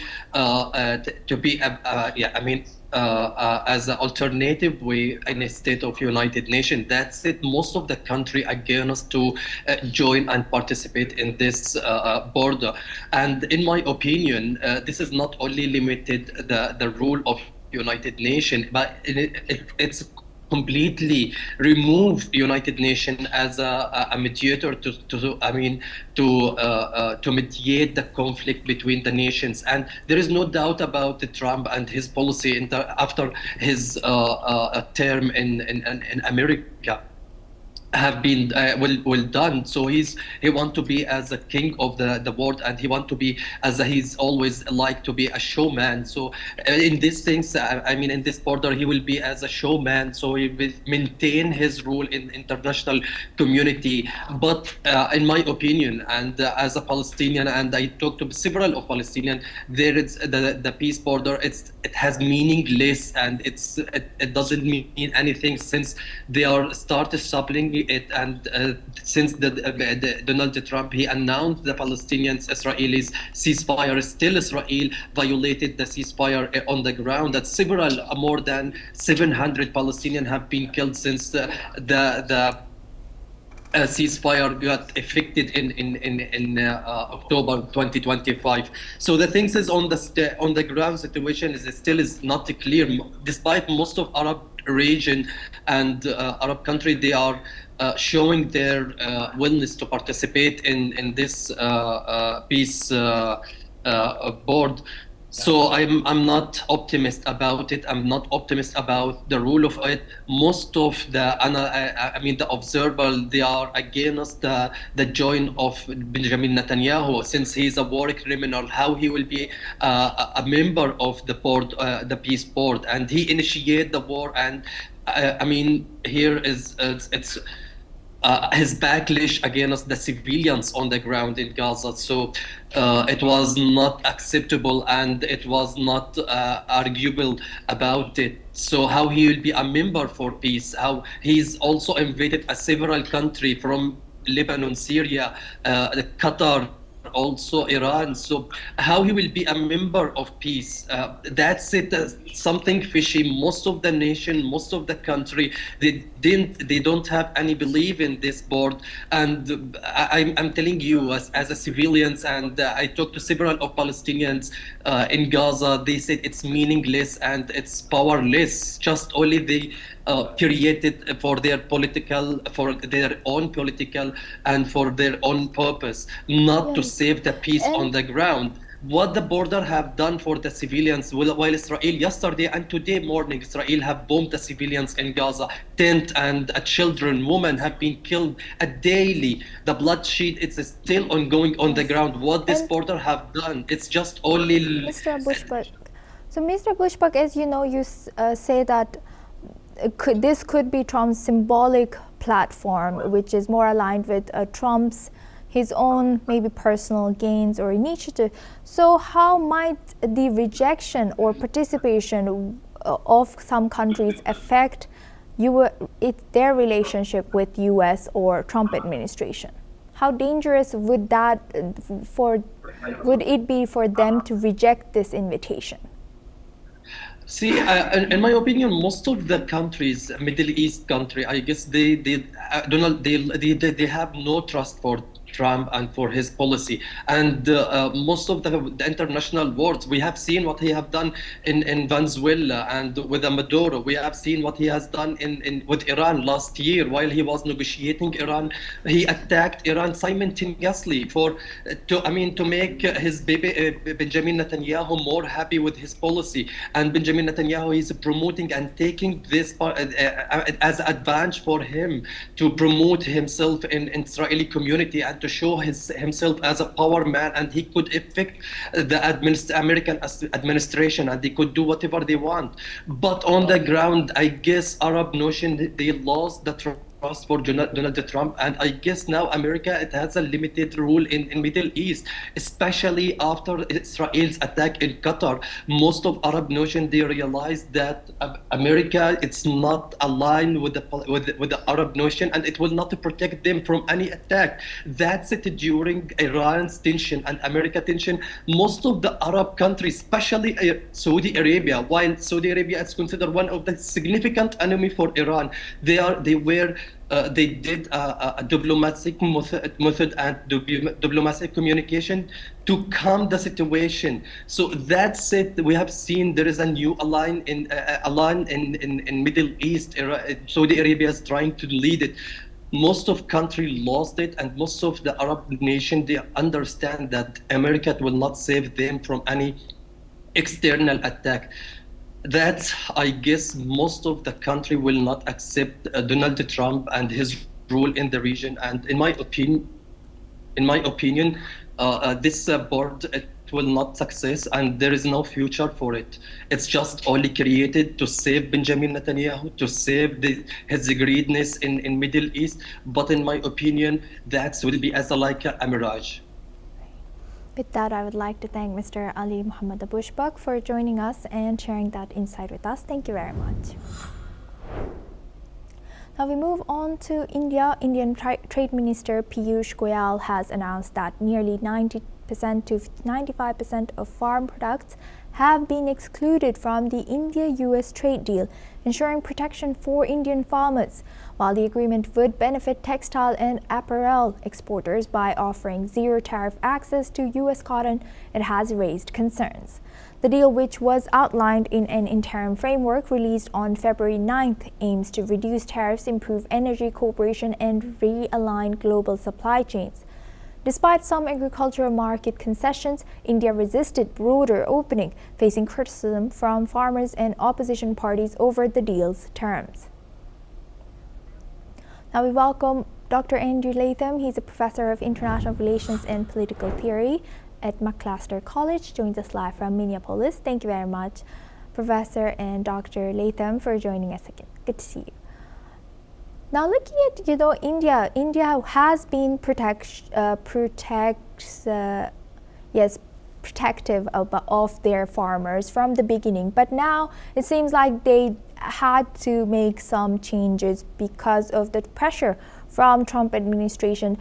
as an alternative way in a state of United Nations. That's it. Most of the country against to join and participate in this border. And in my opinion, this is not only limited the rule of United Nations, but it's completely remove United Nations as a mediator to mediate the conflict between the nations. And there is no doubt about Trump and his policy after his term in America have been well done. So he want to be as a king of the world, and he want to be as he's always like to be a showman. So in these things, in this border, he will be as a showman. So he will maintain his role in international community. But in my opinion, and as a Palestinian, and I talked to several of Palestinians, there is the peace border. It has meaningless, and it doesn't mean anything since they are started supplying it. And since the Donald Trump, he announced the Palestinians, Israelis ceasefire. Still Israel violated the ceasefire on the ground. That several, more than 700 Palestinians have been killed since the ceasefire got effected in October 2025. So the things is on the ground situation is not clear, despite most of Arab region and Arab country, they are showing their willingness to participate in this peace board. So I'm not optimist about it. I'm not optimist about the rule of it. Most of the observers, they are against the join of Benjamin Netanyahu, since he's a war criminal. How he will be a member of the board, the peace board, and he initiated the war. And here is it's. His backlash against the civilians on the ground in Gaza. So it was not acceptable, and it was not arguable about it. So how he will be a member for peace, how he's also invited several countries from Lebanon, Syria, Qatar, also Iran. So how he will be a member of peace, that's it. Something fishy. Most of the nation, most of the country, they don't have any belief in this board. And I'm telling you, as a civilians, and I talked to several of Palestinians in Gaza, they said it's meaningless and it's powerless. Just only they created for their own political and for their own purpose, not to save the peace on the ground. What the border have done for the civilians, while Israel yesterday and today morning, Israel have bombed the civilians in Gaza. Tent and children, women have been killed daily. The bloodshed is still ongoing on the ground. What this border have done, it's just only... Mr. Bushbuck. So Mr. Bushbuck, as you know, you say that this could be Trump's symbolic platform, which is more aligned with his own maybe personal gains or initiative. So how might the rejection or participation of some countries affect their relationship with U.S. or Trump administration? How dangerous would it be for them to reject this invitation? See, in my opinion, most of the countries, Middle East country, I guess they have no trust for Trump and for his policy. And most of the international world, we have seen what he have done in Venezuela and with Maduro. We have seen what he has done with Iran last year. While he was negotiating Iran, he attacked Iran simultaneously to make his baby Benjamin Netanyahu more happy with his policy. And Benjamin Netanyahu is promoting and taking this as advantage for him to promote himself in Israeli community and to to show himself as a power man, and he could affect the American administration, and they could do whatever they want. But on the ground, I guess Arab nation, they lost the trust for Donald Trump, and I guess now America, it has a limited role in Middle East, especially after Israel's attack in Qatar. Most of Arab nation, they realized that America, it's not aligned with the Arab nation, and it will not protect them from any attack. That's it. During Iran's tension and America tension, most of the Arab countries, especially Saudi Arabia, while Saudi Arabia is considered one of the significant enemy for Iran, they did a diplomatic method and diplomatic communication to calm the situation. So that's it. We have seen there is a new ally in Middle East. Saudi Arabia is trying to lead it. Most of country lost it, and most of the Arab nation, they understand that America will not save them from any external attack. That, I guess, most of the country will not accept Donald Trump and his rule in the region. And in my opinion, this board, it will not success, and there is no future for it. It's just only created to save Benjamin Netanyahu, to save his greediness in Middle East. But in my opinion, that will be as like a mirage. With that, I would like to thank Mr. Ali Muhammad Abushbak for joining us and sharing that insight with us. Thank you very much. Now we move on to India. Indian Trade Minister Piyush Goyal has announced that nearly 90% to 95% of farm products have been excluded from the India-US trade deal, ensuring protection for Indian farmers. While the agreement would benefit textile and apparel exporters by offering zero tariff access to US cotton, it has raised concerns. The deal, which was outlined in an interim framework released on February 9th, aims to reduce tariffs, improve energy cooperation, and realign global supply chains. Despite some agricultural market concessions, India resisted broader opening, facing criticism from farmers and opposition parties over the deal's terms. Now we welcome Dr. Andrew Latham. He's a professor of international relations and political theory at McMaster College. Joins us live from Minneapolis. Thank you very much, Professor and Dr. Latham, for joining us again. Good to see you. Now, looking at India has been protective of their farmers from the beginning, but now it seems like they had to make some changes because of the pressure from Trump administration.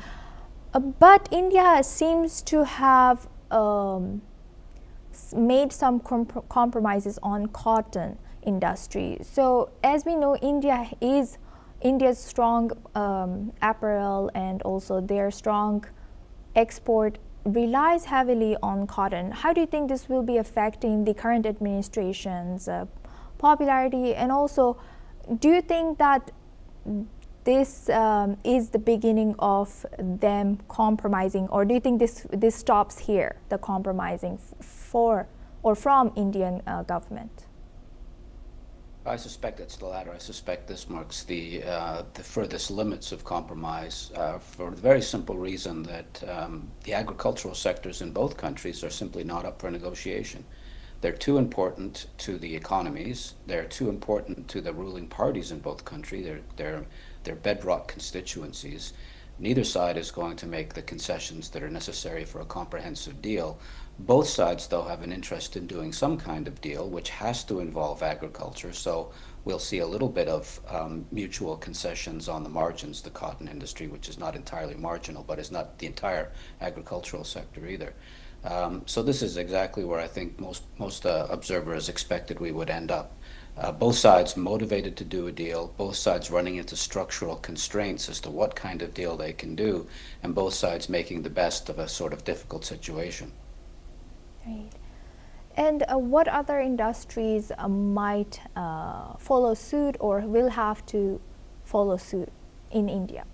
But India seems to have made some compromises on cotton industry. So, as we know, India's strong apparel and also their strong export relies heavily on cotton. How do you think this will be affecting the current administration's popularity? And also, do you think that this is the beginning of them compromising, or do you think this stops here, the compromising for or from Indian government? I suspect it's the latter. I suspect this marks the furthest limits of compromise for the very simple reason that the agricultural sectors in both countries are simply not up for negotiation. They're too important to the economies. They're too important to the ruling parties in both countries. They're bedrock constituencies. Neither side is going to make the concessions that are necessary for a comprehensive deal. Both sides, though, have an interest in doing some kind of deal, which has to involve agriculture. So we'll see a little bit of mutual concessions on the margins, the cotton industry, which is not entirely marginal, but is not the entire agricultural sector either. So this is exactly where I think most observers expected we would end up. Both sides motivated to do a deal, both sides running into structural constraints as to what kind of deal they can do, and both sides making the best of a sort of difficult situation. Right. And what other industries might follow suit or will have to follow suit in India?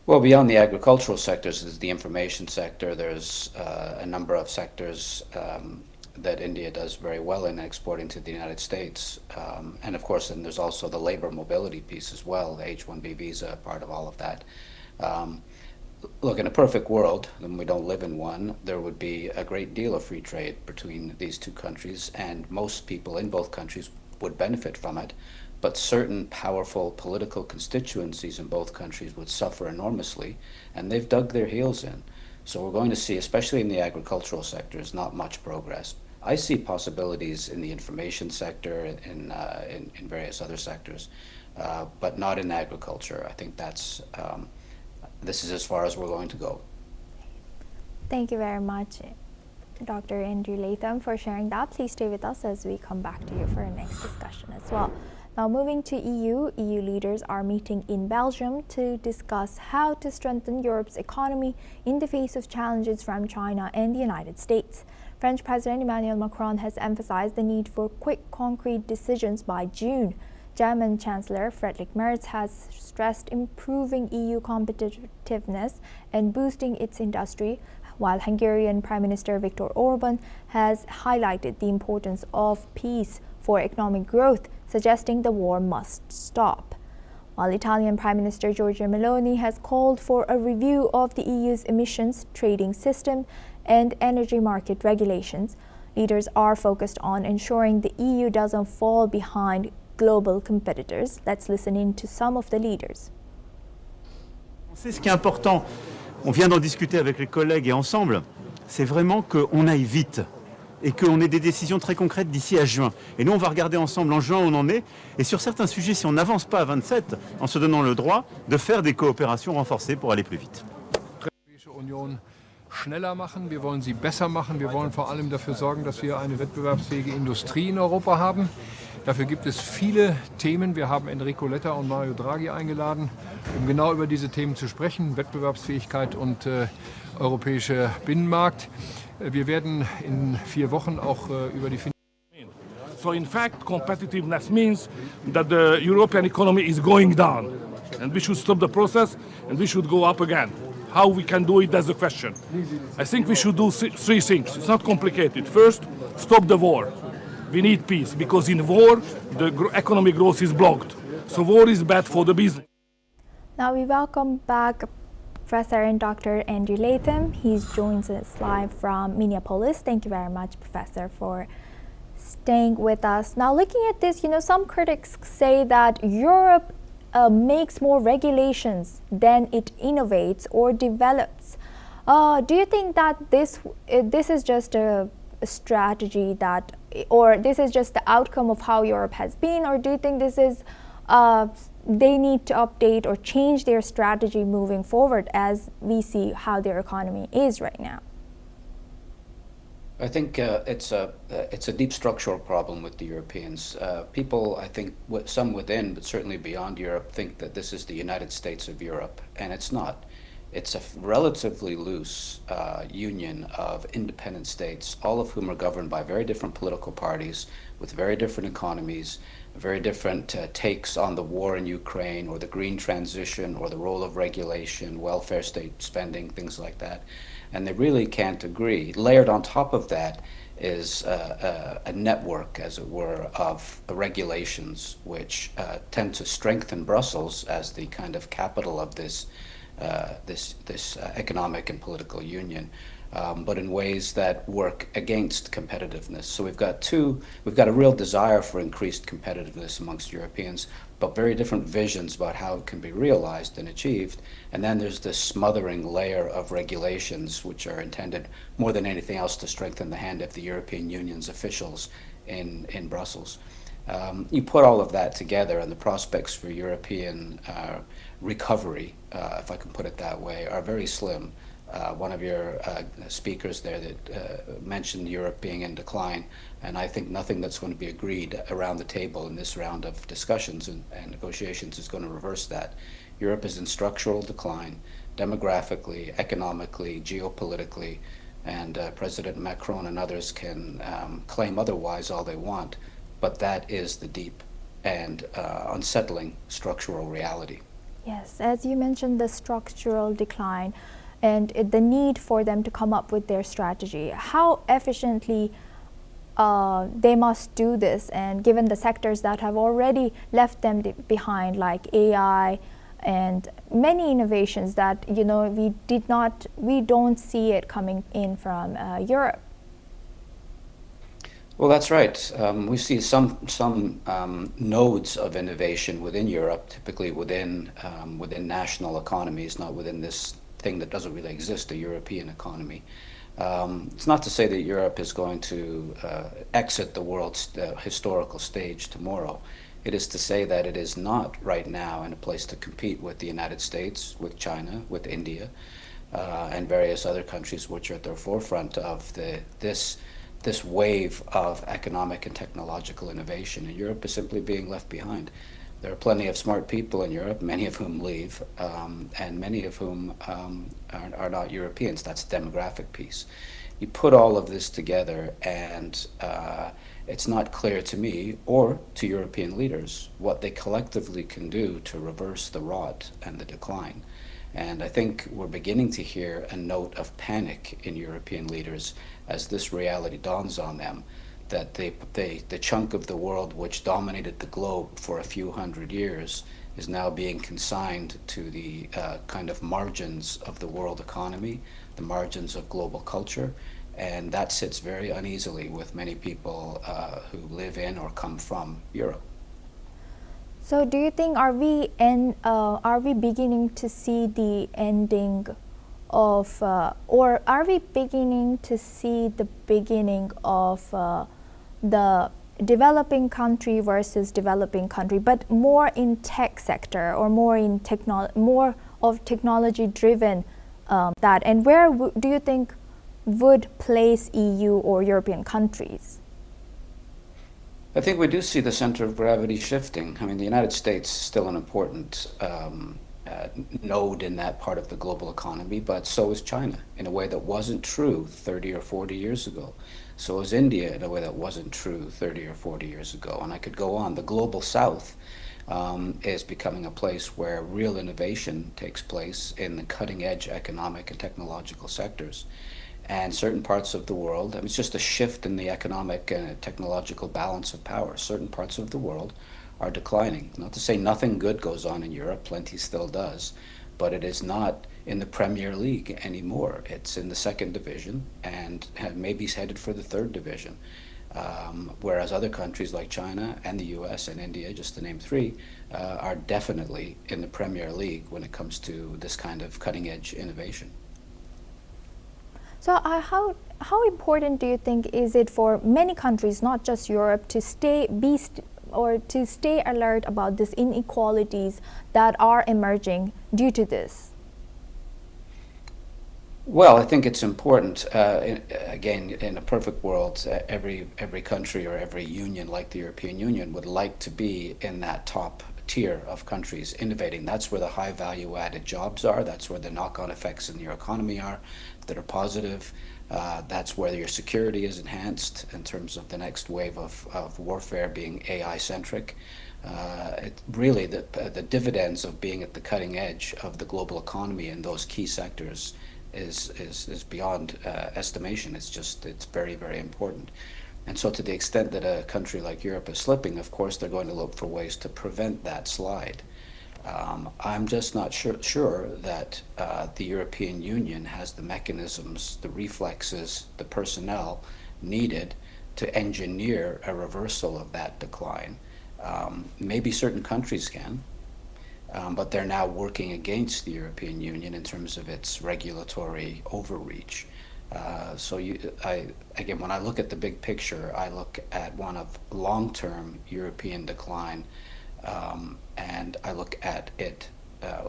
Well, beyond the agricultural sectors is the information sector. There's a number of sectors that India does very well in exporting to the United States. And of course, then there's also the labor mobility piece as well, the H-1B visa, part of all of that. look, in a perfect world, and we don't live in one, there would be a great deal of free trade between these two countries, and most people in both countries would benefit from it. But certain powerful political constituencies in both countries would suffer enormously, and they've dug their heels in. So we're going to see, especially in the agricultural sectors, not much progress. I see possibilities in the information sector, in various other sectors, but not in agriculture. I think that's this is as far as we're going to go. Thank you very much, Dr. Andrew Latham, for sharing that. Please stay with us as we come back to you for our next discussion as well. Now, moving to EU leaders are meeting in Belgium to discuss how to strengthen Europe's economy in the face of challenges from China and the United States. French President Emmanuel Macron has emphasized the need for quick, concrete decisions by June. German Chancellor Friedrich Merz has stressed improving EU competitiveness and boosting its industry, while Hungarian Prime Minister Viktor Orban has highlighted the importance of peace for economic growth, suggesting the war must stop. While Italian Prime Minister Giorgia Meloni has called for a review of the EU's emissions trading system and energy market regulations, leaders are focused on ensuring the EU doesn't fall behind global competitors. Let's listen in to some of the leaders. Ce qui est important, on vient d'en discuter avec les collègues et ensemble, c'est vraiment qu'on aille vite et qu'on ait des décisions très concrètes d'ici à juin. Et nous, on va regarder ensemble en juin où on en est. Et sur certains sujets, si on n'avance pas à 27, en se donnant le droit de faire des coopérations renforcées pour aller plus vite. Schneller machen, wir wollen sie besser machen, wir wollen vor allem dafür sorgen, dass wir eine wettbewerbsfähige Industrie in Europa haben. Dafür gibt es viele Themen. Wir haben Enrico Letta und Mario Draghi eingeladen, um genau über diese Themen zu sprechen, Wettbewerbsfähigkeit und europäischer Binnenmarkt. Wir werden in 4 Wochen auch über die So in fact, competitiveness means that the European economy is going down, and we should stop the process and we should go up again. How we can do it, that's the question. I think we should do 3 things. It's not complicated. First, stop the war. We need peace, because in war, the economic growth is blocked. So war is bad for the business. Now we welcome back Professor and Dr. Andrew Latham. He joins us live from Minneapolis. Thank you very much, Professor, for staying with us. Now, looking at this, some critics say that Europe makes more regulations than it innovates or develops. Do you think that this is just a strategy that, or this is just the outcome of how Europe has been, or do you think this is they need to update or change their strategy moving forward as we see how their economy is right now? I think it's a deep structural problem with the Europeans. People, I think, some within, but certainly beyond Europe, think that this is the United States of Europe, and it's not. It's a relatively loose union of independent states, all of whom are governed by very different political parties, with very different economies, very different takes on the war in Ukraine, or the green transition, or the role of regulation, welfare state spending, things like that. And they really can't agree. Layered on top of that is a network, as it were, of regulations which tend to strengthen Brussels as the kind of capital of this economic and political union, but in ways that work against competitiveness. So we've got a real desire for increased competitiveness amongst Europeans, but very different visions about how it can be realized and achieved. And then there's this smothering layer of regulations which are intended more than anything else to strengthen the hand of the European Union's officials in Brussels. You put all of that together, and the prospects for European recovery, if I can put it that way, are very slim. One of your speakers there that mentioned Europe being in decline, and I think nothing that's going to be agreed around the table in this round of discussions and negotiations is going to reverse that. Europe is in structural decline, demographically, economically, geopolitically, and President Macron and others can claim otherwise all they want, but that is the deep and unsettling structural reality. Yes, as you mentioned, the structural decline and the need for them to come up with their strategy. How efficiently they must do this, and given the sectors that have already left them behind, like AI, and many innovations that we don't see it coming in from Europe. Well, that's right. We see some nodes of innovation within Europe, typically within national economies, not within this thing that doesn't really exist, the European economy. It's not to say that Europe is going to exit the world's historical stage tomorrow. It is to say that it is not right now in a place to compete with the United States, with China, with India, and various other countries which are at the forefront of this wave of economic and technological innovation. And Europe is simply being left behind. There are plenty of smart people in Europe, many of whom leave, and many of whom are not Europeans. That's the demographic piece. You put all of this together, and it's not clear to me or to European leaders what they collectively can do to reverse the rot and the decline. And I think we're beginning to hear a note of panic in European leaders as this reality dawns on them, that the chunk of the world which dominated the globe for a few hundred years is now being consigned to the kind of margins of the world economy, the margins of global culture, and that sits very uneasily with many people who live in or come from Europe. So do you think are we beginning to see the ending of, or are we beginning to see the beginning of the developing country versus developing country, but more in tech sector or more in more of technology driven that? And where do you think would place EU or European countries? I think we do see the center of gravity shifting. I mean, the United States is still an important node in that part of the global economy, but so is China in a way that wasn't true 30 or 40 years ago. So is India in a way that wasn't true 30 or 40 years ago. And I could go on. The global south is becoming a place where real innovation takes place in the cutting edge economic and technological sectors. And certain parts of the world, I mean, it's just a shift in the economic and technological balance of power. Certain parts of the world are declining. Not to say nothing good goes on in Europe, plenty still does, but it is not in the Premier League anymore. It's in the second division and maybe headed for the third division. Whereas other countries like China and the US and India, just to name three, are definitely in the Premier League when it comes to this kind of cutting edge innovation. So how important do you think is it for many countries, not just Europe, to stay alert about these inequalities that are emerging due to this? Well, I think it's important. Again, in a perfect world, every country or every union like the European Union would like to be in that top tier of countries innovating. That's where the high value added jobs are. That's where the knock-on effects in your economy are that are positive. That's where your security is enhanced in terms of the next wave of warfare being AI centric. Really the dividends of being at the cutting edge of the global economy in those key sectors is beyond estimation. It's very, very important. And so to the extent that a country like Europe is slipping, of course, they're going to look for ways to prevent that slide. I'm just not sure that the European Union has the mechanisms, the reflexes, the personnel needed to engineer a reversal of that decline. Maybe certain countries can, but they're now working against the European Union in terms of its regulatory overreach. Again, when I look at the big picture, I look at one of long-term European decline, and I look at it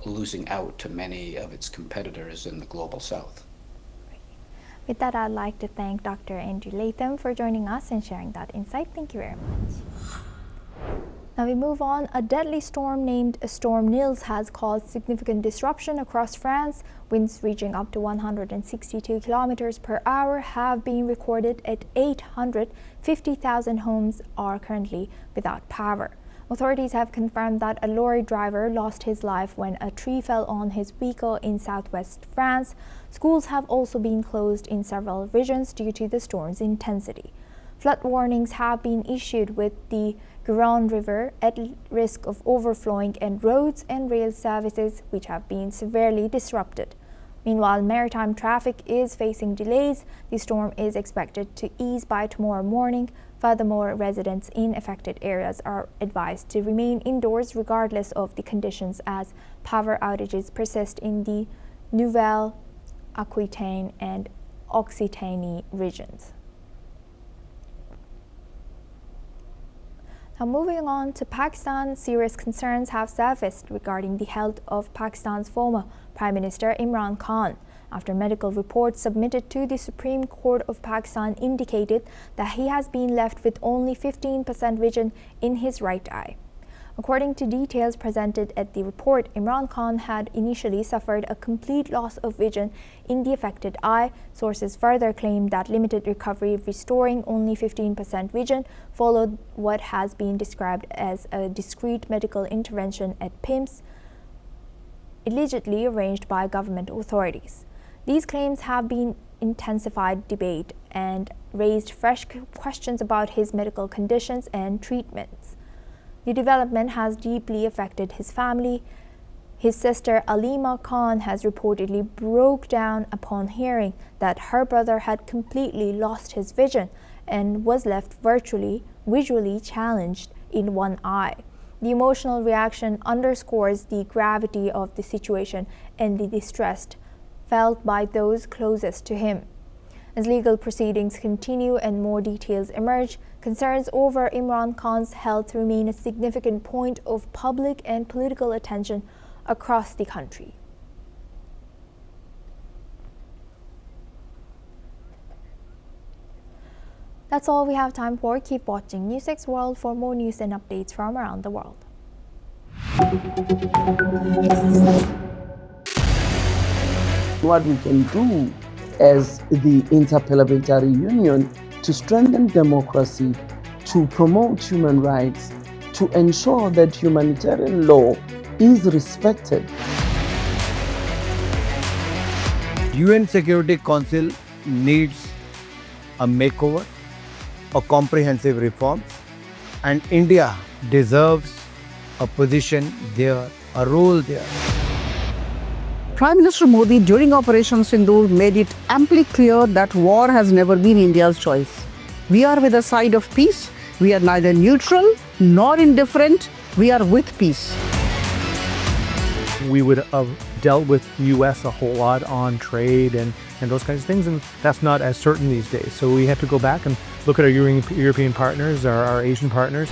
losing out to many of its competitors in the global south. With that, I'd like to thank Dr. Andrew Latham for joining us and sharing that insight. Thank you very much. Now we move on. A deadly storm named Storm Nils has caused significant disruption across France. Winds reaching up to 162 kilometers per hour have been recorded at 850,000 homes are currently without power. Authorities have confirmed that a lorry driver lost his life when a tree fell on his vehicle in southwest France. Schools have also been closed in several regions due to the storm's intensity. Flood warnings have been issued with the Gurun River at risk of overflowing, and roads and rail services which have been severely disrupted. Meanwhile, maritime traffic is facing delays. The storm is expected to ease by tomorrow morning. Furthermore, residents in affected areas are advised to remain indoors regardless of the conditions as power outages persist in the Nouvelle Aquitaine and Occitanie regions. Now moving on to Pakistan, serious concerns have surfaced regarding the health of Pakistan's former Prime Minister Imran Khan, after medical reports submitted to the Supreme Court of Pakistan indicated that he has been left with only 15% vision in his right eye. According to details presented at the report, Imran Khan had initially suffered a complete loss of vision in the affected eye. Sources further claimed that limited recovery restoring only 15% vision followed what has been described as a discreet medical intervention at PIMS, allegedly arranged by government authorities. These claims have been intensified debate and raised fresh questions about his medical conditions and treatments. The development has deeply affected his family. His sister Alima Khan has reportedly broke down upon hearing that her brother had completely lost his vision and was left visually challenged in one eye. The emotional reaction underscores the gravity of the situation and the distress felt by those closest to him. As legal proceedings continue and more details emerge, concerns over Imran Khan's health remain a significant point of public and political attention across the country. That's all we have time for. Keep watching NewsX World for more news and updates from around the world. What we can do as the Interparliamentary Union to strengthen democracy, to promote human rights, to ensure that humanitarian law is respected. UN Security Council needs a makeover, a comprehensive reform, and India deserves a position there, a role there. Prime Minister Modi during Operation Sindoor made it amply clear that war has never been India's choice. We are with the side of peace. We are neither neutral nor indifferent. We are with peace. We would have dealt with US a whole lot on trade and those kinds of things, and that's not as certain these days. So we have to go back and look at our European partners, our Asian partners.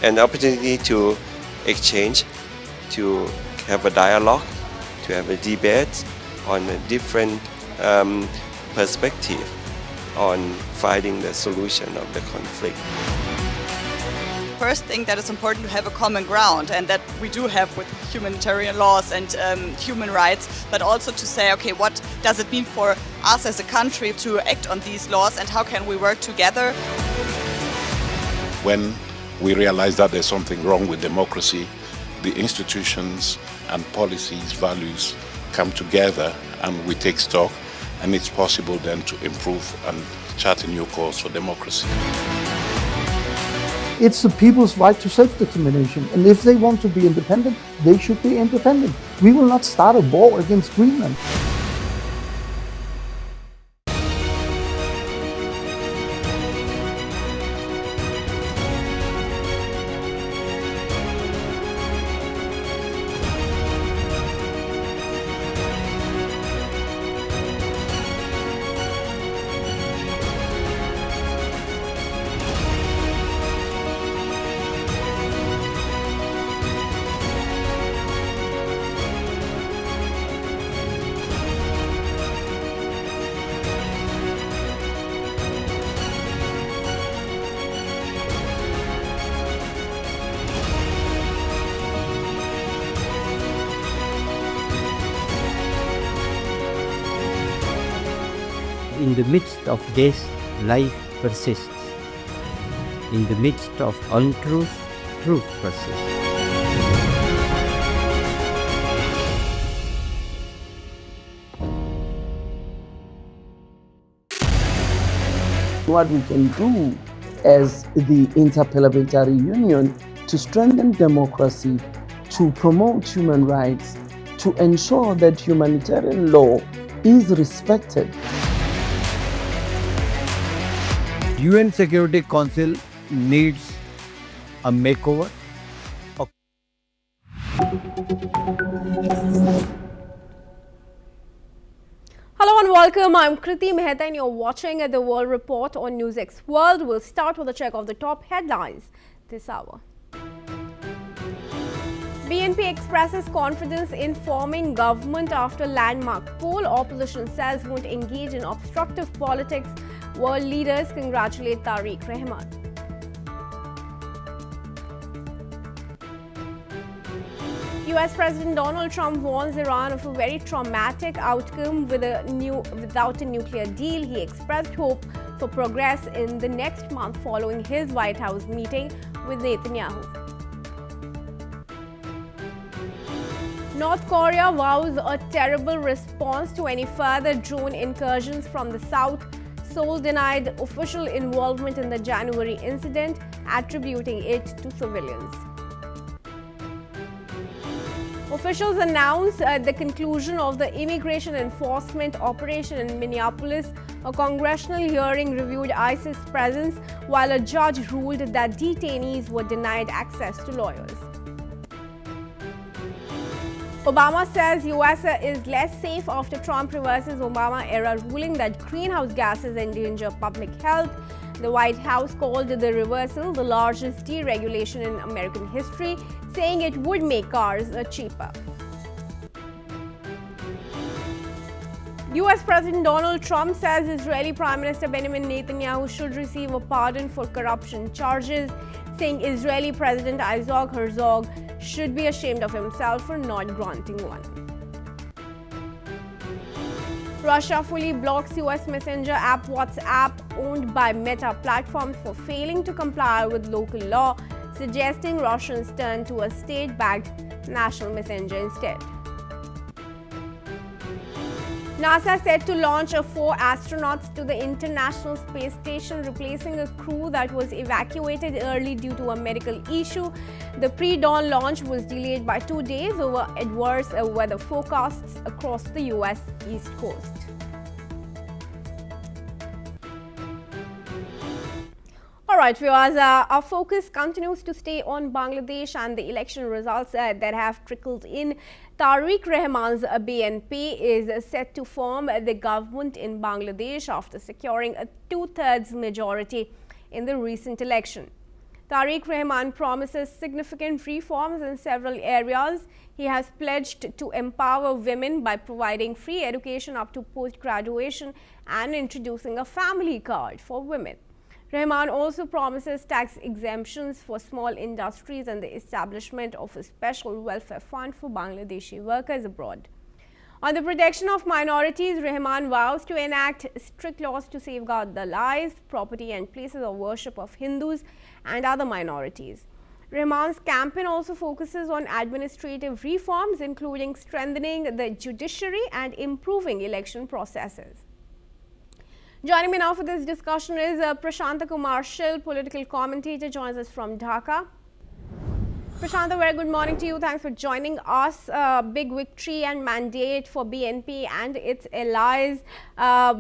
An opportunity to exchange, to have a dialogue, to have a debate on a different perspective on finding the solution of the conflict. First thing that is important to have a common ground, and that we do have with humanitarian laws and human rights, but also to say, okay, what does it mean for us as a country to act on these laws and how can we work together? When we realize that there's something wrong with democracy, the institutions and policies, values come together and we take stock, and it's possible then to improve and chart a new course for democracy. It's the people's right to self-determination, and if they want to be independent, they should be independent. We will not start a war against Greenland. In the midst of this, life persists. In the midst of untruth, truth persists. What we can do as the Interparliamentary Union to strengthen democracy, to promote human rights, to ensure that humanitarian law is respected. UN Security Council needs a makeover. Hello and welcome. I'm Kriti Mehta and you're watching The World Report on NewsX World. We'll start with a check of the top headlines this hour. BNP expresses confidence in forming government after landmark poll. Opposition says won't engage in obstructive politics. World leaders congratulate Tariq Rahman. US President Donald Trump warns Iran of a very traumatic outcome without a nuclear deal. He expressed hope for progress in the next month following his White House meeting with Netanyahu. North Korea vows a terrible response to any further drone incursions from the south. Seoul denied official involvement in the January incident, attributing it to civilians. Officials announced the conclusion of the immigration enforcement operation in Minneapolis. A congressional hearing reviewed ICE's presence, while a judge ruled that detainees were denied access to lawyers. Obama says US is less safe after Trump reverses Obama-era ruling that greenhouse gases endanger public health. The White House called the reversal the largest deregulation in American history, saying it would make cars cheaper. US President Donald Trump says Israeli Prime Minister Benjamin Netanyahu should receive a pardon for corruption charges, saying Israeli President Isaac Herzog should be ashamed of himself for not granting one. Russia fully blocks US messenger app WhatsApp, owned by Meta Platforms, for failing to comply with local law, suggesting Russians turn to a state-backed national messenger instead. NASA set to launch 4 astronauts to the International Space Station, replacing a crew that was evacuated early due to a medical issue. The pre-dawn launch was delayed by 2 days over adverse weather forecasts across the US East Coast. Alright viewers, our focus continues to stay on Bangladesh and the election results that have trickled in. Tariq Rahman's BNP is set to form the government in Bangladesh after securing a 2/3 majority in the recent election. Tariq Rahman promises significant reforms in several areas. He has pledged to empower women by providing free education up to post-graduation and introducing a family card for women. Rahman also promises tax exemptions for small industries and the establishment of a special welfare fund for Bangladeshi workers abroad. On the protection of minorities, Rahman vows to enact strict laws to safeguard the lives, property and places of worship of Hindus and other minorities. Rahman's campaign also focuses on administrative reforms, including strengthening the judiciary and improving election processes. Joining me now for this discussion is Prashanta Kumar Shil, political commentator, joins us from Dhaka. Prashanta, very good morning to you. Thanks for joining us. Big victory and mandate for BNP and its allies.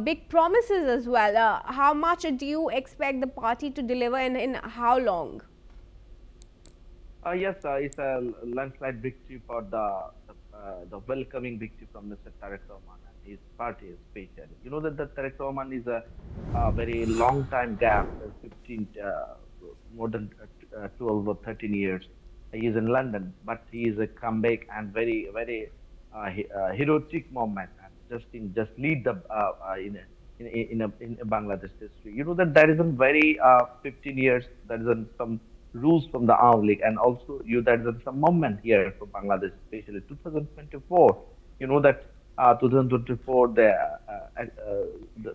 Big promises as well. How much do you expect the party to deliver and in how long? Yes, it's a landslide victory for the welcoming victory from Mr. Tariq Rahman. His party especially. You know that the Tariq Rahman is a very long time gap, 15, more than 12 or 13 years. He is in London, but he is a comeback and very heroic moment, and just lead the in Bangladesh history. You know that there is a very 15 years. There is some rules from the Arab League, and also there is some moment here for Bangladesh, especially 2024. You know that. 2024, there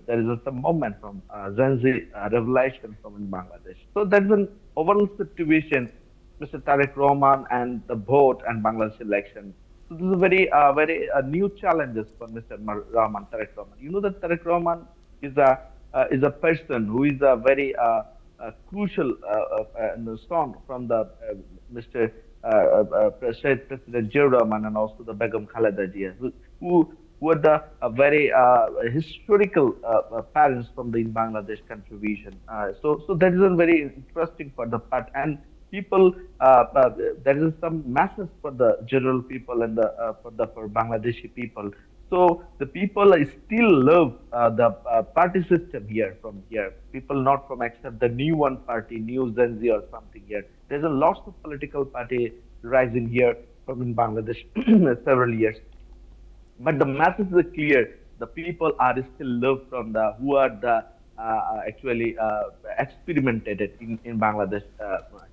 is a moment from Zanzi revelation from in Bangladesh. So that's an overall situation, Mr. Tariq Rahman and the vote and Bangladesh election. So this is a very new challenges for Mr. Rahman, Tariq Rahman. You know that Tariq Rahman is a person who is a very crucial song from the Mr. President Jill Rahman and also the Begum Khaleda Jia, who were the very historical parents from the in Bangladesh contribution. So that is a very interesting for the part, and people there is some masses for the general people and for Bangladeshi people. So the people still love the party system here from here. People not from except the new one party, New Gen Z or something here. There's a lots of political party rising here from in Bangladesh several years. But the message is clear. The people are still loved from the who are the actually experimented in Bangladesh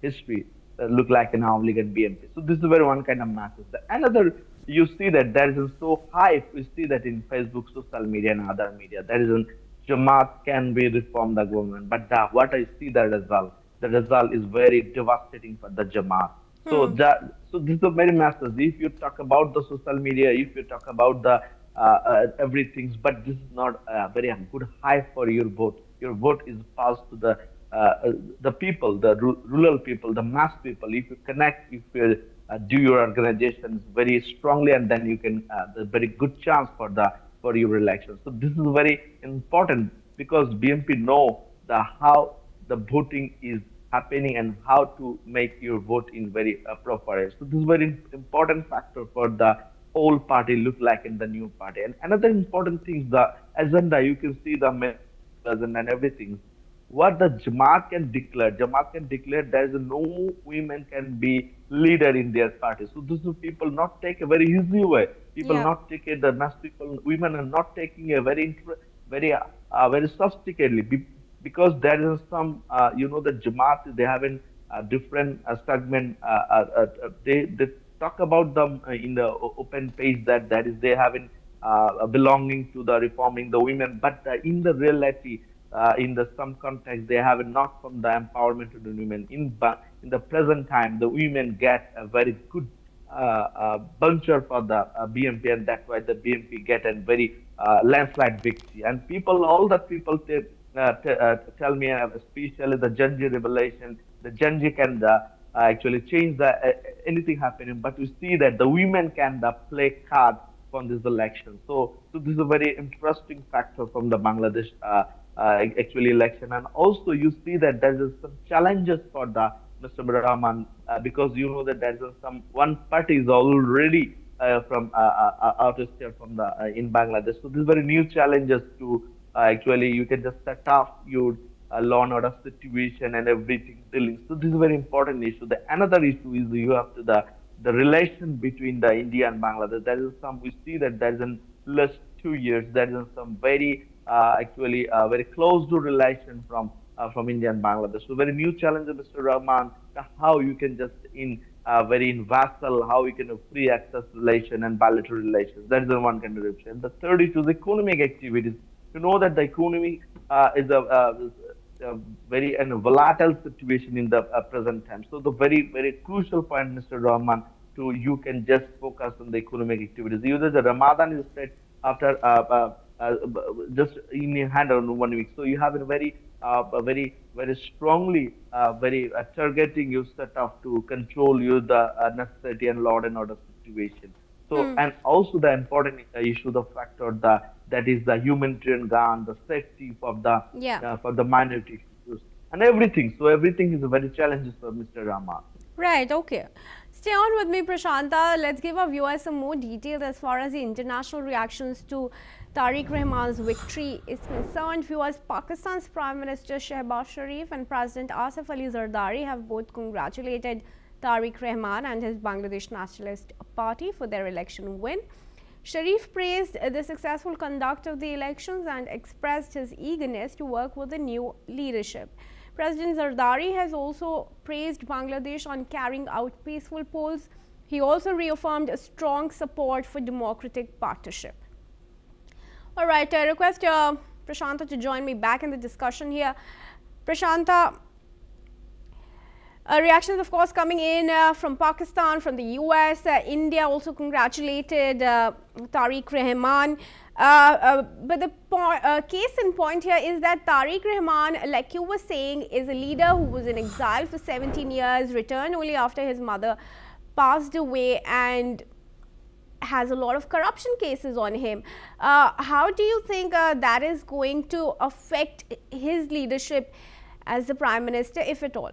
history. Look like an Awami League and BNP. So this is very one kind of message. Another, you see that there is so hype. We see that in Facebook, social media, and other media. There is a Jamaat can be reform the government, but what I see the result is very devastating for the Jamaat. So this is a very message. If you talk about the social media, if you talk about the everything, but this is not a very good hype for your vote. Your vote is passed to the people, the rural people, the mass people. If you connect, if you do your organizations very strongly, and then you can the very good chance for your election. So this is very important because BNP know how the voting is happening and how to make your vote in very proper. So this is very important factor for the old party look like in the new party. And another important thing is the agenda. You can see the agenda and everything. What the Jamaat can declare there is no women can be leader in their party. So this is people not take a very easy way. People not take it. The mass people, women are not taking a very sophisticatedly because there is some the Jamaat, they have a different segment. They talk about them in the open page that is they having belonging to the reforming the women, but in the reality. In some context, they have not from the empowerment to the women. In the present time, the women get a very good buncher for the BNP, and that's why the BNP get a very landslide victory. And all the people tell me, especially the Janji revelation, the Janji can actually change anything happening, but we see that the women can play cards on this election. So this is a very interesting factor from the Bangladesh. Actually election, and also you see that there is some challenges for the Mr. Rahman because you know that there is some one party is already from out of state from the in Bangladesh. So these very new challenges to actually you can just set off your law and order situation and everything dealing. So this is a very important issue. The another issue is you have to the relation between the India and Bangladesh. There is some we see that there is in last 2 years there is some very actually very close to relation from India and Bangladesh. So very new challenge, Mr. Rahman, how you can just in vassal, how you can free access relation and bilateral relations. That is the one contribution. The third issue is economic activities. You know that the economy is a very volatile situation in the present time. So the very crucial point, Mr. Rahman, you can just focus on the economic activities. Usually the Ramadan is set after just in your hand on 1 week. So you have a very strongly targeting you set up to control the necessity and law and order situation. So and also the important issue, the factor that is the humanitarian ground, the safety for the minority issues and everything. So everything is a very challenging for Mr. Rahman. Right. Okay. Stay on with me, Prashanta. Let's give our viewers some more details as far as the international reactions to Tariq Rahman's victory is concerned. Viewers, Pakistan's Prime Minister Shehbaz Sharif and President Asif Ali Zardari have both congratulated Tariq Rahman and his Bangladesh Nationalist Party for their election win. Sharif praised the successful conduct of the elections and expressed his eagerness to work with the new leadership. President Zardari has also praised Bangladesh on carrying out peaceful polls. He also reaffirmed a strong support for democratic partnership. All right, I request Prashanta to join me back in the discussion here. Prashanta, reactions of course coming in from Pakistan, from the US, India also congratulated Tariq Rahman. But the case in point here is that Tariq Rahman, like you were saying, is a leader who was in exile for 17 years, returned only after his mother passed away, and has a lot of corruption cases on him. How do you think that is going to affect his leadership as the Prime Minister, if at all?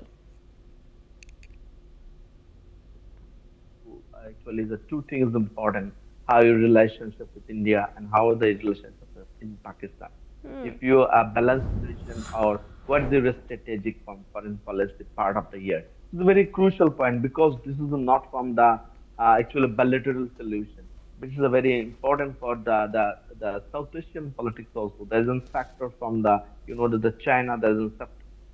Actually, the two things important: how your relationship with India and how the relationship in Pakistan. If you balance position or what the strategic foreign policy part of the year, it's a very crucial point because this is not from the actual bilateral solution. This is a very important for the South Asian politics also. There is a factor from the the China. There is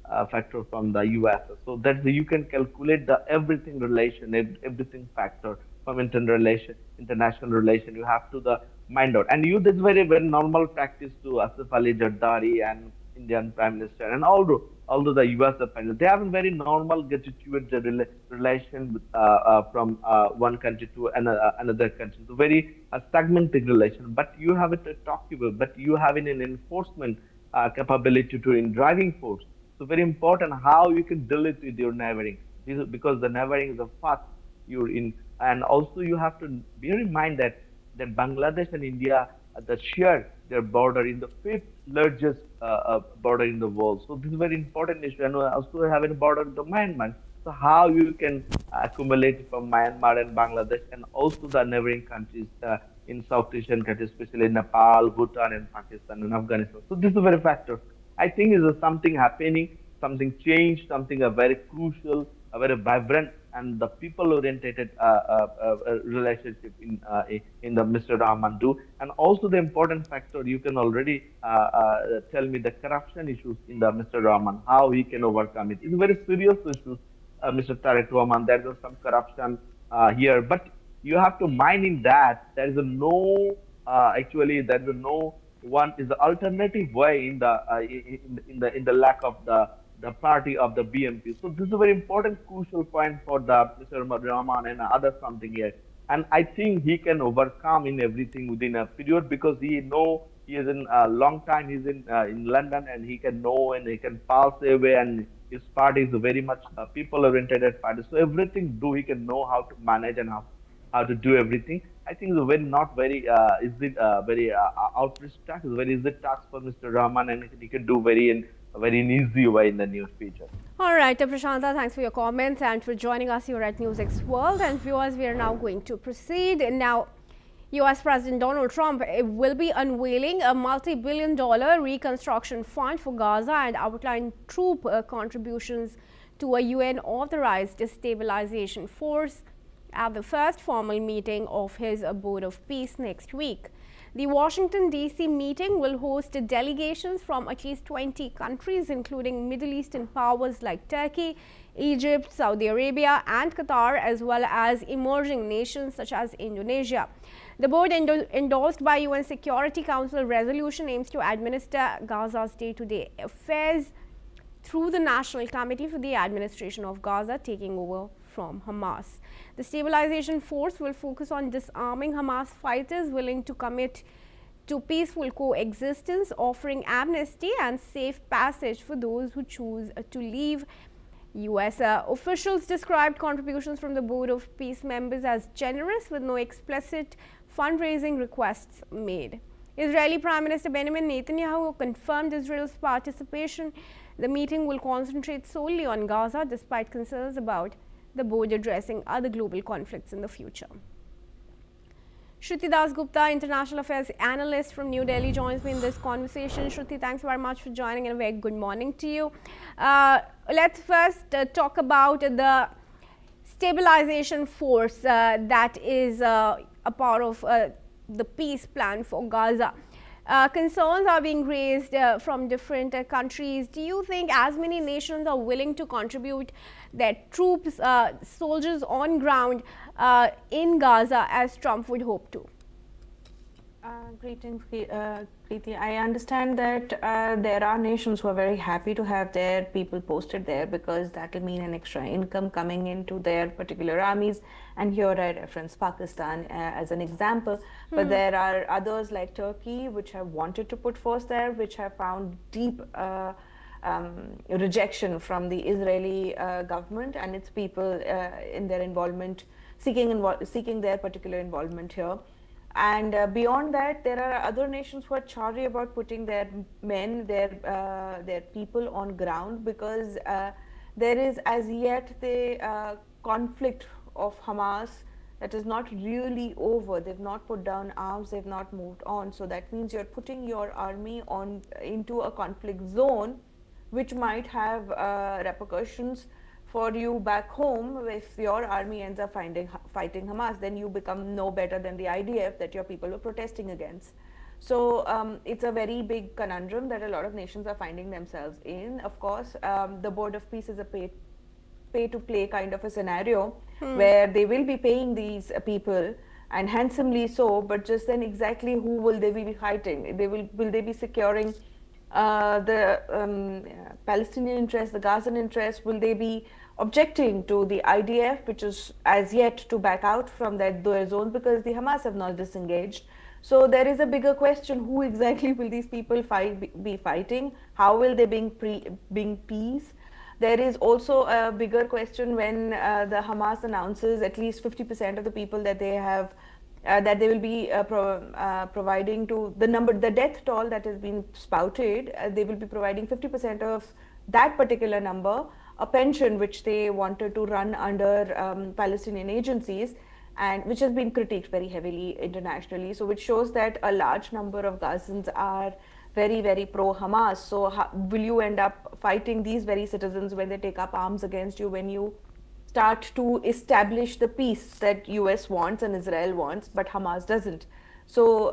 a factor from the US. So that you can calculate the everything relation, everything factor from international relation. You have to the mind out, and this is very normal practice to Asif Ali Zardari and Indian Prime Minister, and although the US Prime Minister, they have a very normal gratitude relation with, from one country to another country. So very segmented relation, but you have it talkable, but you have an enforcement capability to in driving force. So very important how you can deal it with your neighboring, because the neighboring is a fast you're in, and also you have to bear in mind that Bangladesh and India that share their border in the 5th largest border in the world. So this is a very important issue, and also having a border with Myanmar. So how you can accumulate from Myanmar and Bangladesh, and also the neighboring countries in South Asian countries, especially Nepal, Bhutan, and Pakistan and Afghanistan. So this is a very factor. I think is something happening, something changed, something a very crucial, a very vibrant, and the people-oriented relationship in the Mr. Rahman do. And also the important factor, you can already tell me the corruption issues in the Mr. Rahman, how he can overcome it. It's a very serious issue, Mr. Tariq Rahman. There is some corruption here, but you have to mind in that there is no one is the alternative way in the lack of the party of the BNP. So this is a very important crucial point for the Mr. Rahman and others something here. And I think he can overcome in everything within a period, because he is in a long time, he's in London, and he can know and he can pass away, and his party is a very much people-oriented party. So everything he can know how to manage and how to do everything. I think it's a very not very very outreach task. It's a very easy task for Mr. Rahman, and he can do in a very easy way in the near future. All right, Prashanta, thanks for your comments and for joining us here at NewsX World. And viewers, we are now going to proceed. Now, US President Donald Trump will be unveiling a multi-billion-dollar reconstruction fund for Gaza and outline troop contributions to a UN-authorized stabilization force at the first formal meeting of his Board of Peace next week. The Washington, D.C. meeting will host delegations from at least 20 countries, including Middle Eastern powers like Turkey, Egypt, Saudi Arabia, and Qatar, as well as emerging nations such as Indonesia. The board, endorsed by UN Security Council resolution, aims to administer Gaza's day-to-day affairs through the National Committee for the Administration of Gaza, taking over from Hamas. The stabilization force will focus on disarming Hamas fighters willing to commit to peaceful coexistence, offering amnesty and safe passage for those who choose to leave. US officials described contributions from the Board of Peace members as generous, with no explicit fundraising requests made. Israeli Prime Minister Benjamin Netanyahu confirmed Israel's participation. The meeting will concentrate solely on Gaza, despite concerns about the board addressing other global conflicts in the future. Shruti Das Gupta, International Affairs Analyst from New Delhi, joins me in this conversation. Shruti, thanks very much for joining, and a very good morning to you. Let's first talk about the stabilization force that is a part of the peace plan for Gaza. Concerns are being raised from different countries. Do you think as many nations are willing to contribute their troops, soldiers on ground in Gaza as Trump would hope to? Greetings, Preeti. I understand that there are nations who are very happy to have their people posted there because that will mean an extra income coming into their particular armies. And here I reference Pakistan as an example. But there are others like Turkey which have wanted to put force there, which have found deep rejection from the Israeli government and its people in their involvement, seeking their particular involvement here. And beyond that, there are other nations who are chary about putting their men, their people on ground because there is as yet the conflict of Hamas that is not really over. They've not put down arms, they've not moved on. So that means you're putting your army into a conflict zone, which might have repercussions for you back home. If your army ends up fighting Hamas, then you become no better than the IDF that your people were protesting against. So it's a very big conundrum that a lot of nations are finding themselves in. Of course, the Board of Peace is a pay-to-play kind of a scenario where they will be paying these people, and handsomely so, but just then exactly who will they be fighting? Will they be securing the Palestinian interest, the Gazan interest? Will they be objecting to the IDF, which is as yet to back out from their zone because the Hamas have not disengaged? So there is a bigger question: who exactly will these people be fighting? How will they bring peace? There is also a bigger question when the Hamas announces at least 50% of the people that they have. That they will be providing to the death toll that has been spouted. They will be providing 50% of that particular number, a pension which they wanted to run under Palestinian agencies, and which has been critiqued very heavily internationally. So which shows that a large number of Gazans are very, very pro-Hamas. So will you end up fighting these very citizens when they take up arms against you, when you start to establish the peace that US wants and Israel wants, but Hamas doesn't? So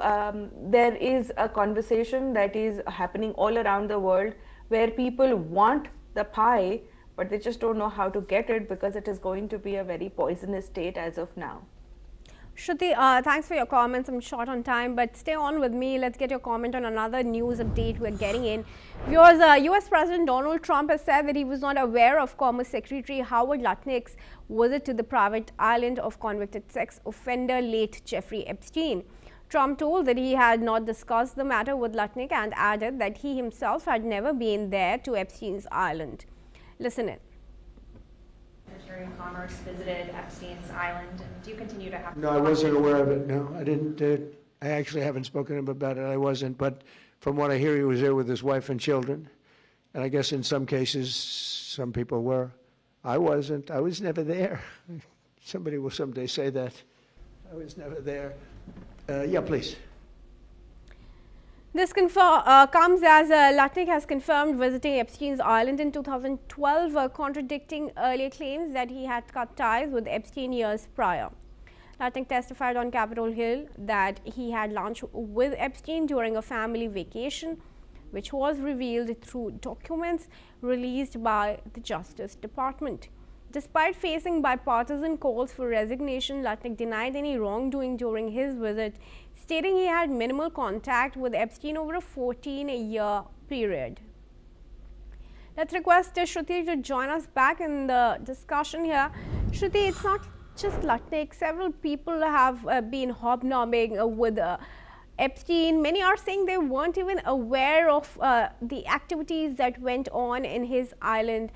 there is a conversation that is happening all around the world where people want the pie, but they just don't know how to get it because it is going to be a very poisonous state as of now. Shruti, thanks for your comments. I'm short on time, but stay on with me. Let's get your comment on another news update we're getting in. Viewers, US President Donald Trump has said that he was not aware of Commerce Secretary Howard Lutnick's visit to the private island of convicted sex offender late Jeffrey Epstein. Trump told that he had not discussed the matter with Lutnick and added that he himself had never been there to Epstein's island. Listen in. Secretary of Commerce visited Epstein's island, and do you continue to have? No, I wasn't aware of it. No, I didn't. I actually haven't spoken to him about it. I wasn't. But from what I hear, he was there with his wife and children. And I guess in some cases, some people were. I wasn't. I was never there. Somebody will someday say that. I was never there. Yeah, please. This comes as Lutnick has confirmed visiting Epstein's island in 2012, contradicting earlier claims that he had cut ties with Epstein years prior. Lutnick testified on Capitol Hill that he had lunch with Epstein during a family vacation, which was revealed through documents released by the Justice Department. Despite facing bipartisan calls for resignation, Lutnick denied any wrongdoing during his visit, stating he had minimal contact with Epstein over a 14-year period. Let's request Shruti to join us back in the discussion here. Shruti, it's not just Lutnick. Several people have been hobnobbing with Epstein. Many are saying they weren't even aware of the activities that went on in his island.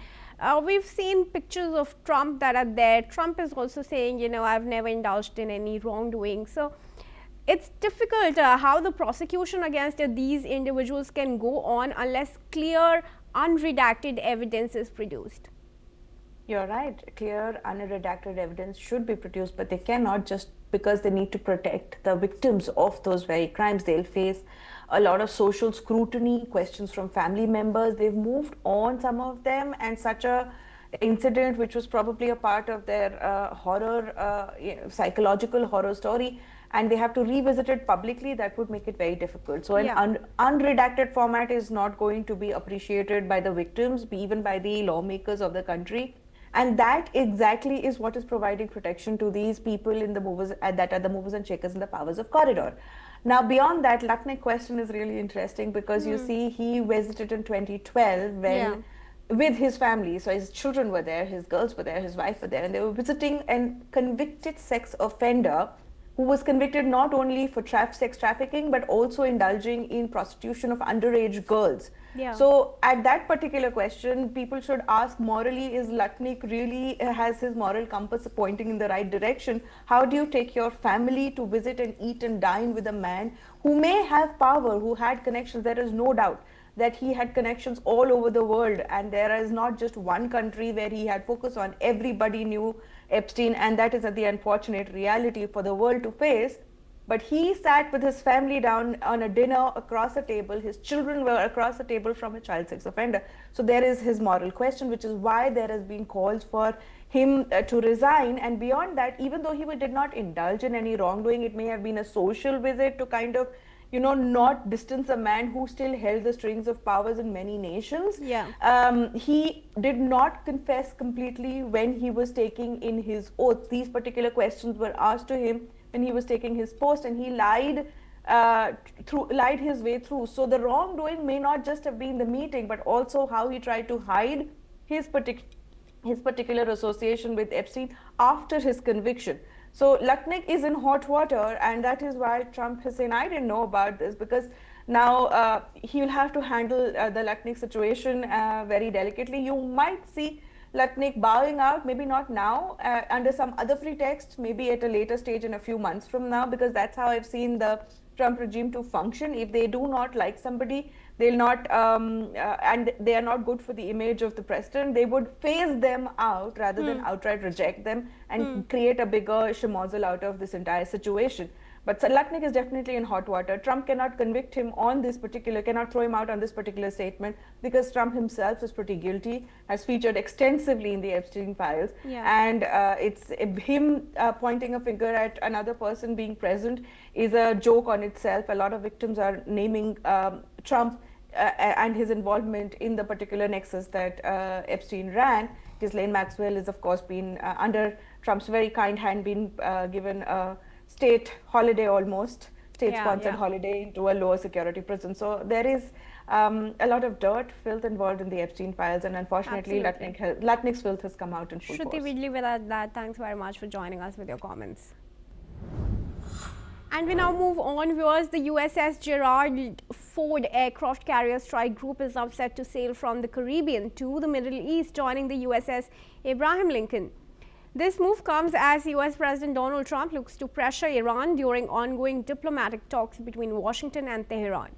We've seen pictures of Trump that are there. Trump is also saying, you know, I've never indulged in any wrongdoing. So it's difficult how the prosecution against these individuals can go on unless clear, unredacted evidence is produced. You're right. Clear, unredacted evidence should be produced, but they cannot, just because they need to protect the victims of those very crimes. They'll face a lot of social scrutiny, questions from family members. They've moved on, some of them, and such a incident, which was probably a part of their horror, psychological horror story, and they have to revisit it publicly. That would make it very difficult. So an unredacted format is not going to be appreciated by the victims, even by the lawmakers of the country. And that exactly is what is providing protection to these people in the movers that are the movers and shakers in the powers of corridor. Now, beyond that, Lucknow question is really interesting because you see he visited in 2012 when with his family. So his children were there, his girls were there, his wife were there, and they were visiting a convicted sex offender who was convicted not only for sex trafficking but also indulging in prostitution of underage girls. Yeah. So at that particular question, people should ask morally, is Lucknow really has his moral compass pointing in the right direction? How do you take your family to visit and eat and dine with a man who may have power, who had connections? There is no doubt that he had connections all over the world, and there is not just one country where he had focus on. Everybody knew Epstein, and that is the unfortunate reality for the world to face. But he sat with his family down on a dinner across a table. His children were across the table from a child sex offender. So there is his moral question, which is why there has been calls for him to resign. And beyond that, even though he did not indulge in any wrongdoing, it may have been a social visit to kind of, you know, not distance a man who still held the strings of powers in many nations. Yeah. He did not confess completely when he was taking in his oath. These particular questions were asked to him when he was taking his post, and he lied his way through. So the wrongdoing may not just have been the meeting, but also how he tried to hide his particular association with Epstein after his conviction. So Lucknow is in hot water, and that is why Trump has said, I didn't know about this, because now he will have to handle the Lucknow situation very delicately. You might see Lucknow bowing out, maybe not now, under some other pretext, maybe at a later stage in a few months from now, because that's how I've seen the Trump regime to function. If they do not like somebody, they'll not, and they are not good for the image of the president, they would phase them out rather than outright reject them and create a bigger schmozzle out of this entire situation. But Lucknow is definitely in hot water. Trump cannot convict him on this particular, cannot throw him out on this particular statement, because Trump himself is pretty guilty, has featured extensively in the Epstein files. And it's him pointing a finger at another person being present is a joke on itself. A lot of victims are naming Trump and his involvement in the particular nexus that Epstein ran. Ghislaine Maxwell is, of course, been under Trump's very kind hand, been given a state holiday, almost state-sponsored holiday, into a lower security prison. So there is a lot of dirt, filth involved in the Epstein files, and unfortunately Lutnick's filth has come out in full force. Shruti, we'll leave it at that. Thanks very much for joining us with your comments. And we now move on, viewers. The USS Gerald Ford aircraft carrier strike group is now set to sail from the Caribbean to the Middle East, joining the USS Abraham Lincoln. This move comes as US President Donald Trump looks to pressure Iran during ongoing diplomatic talks between Washington and Tehran.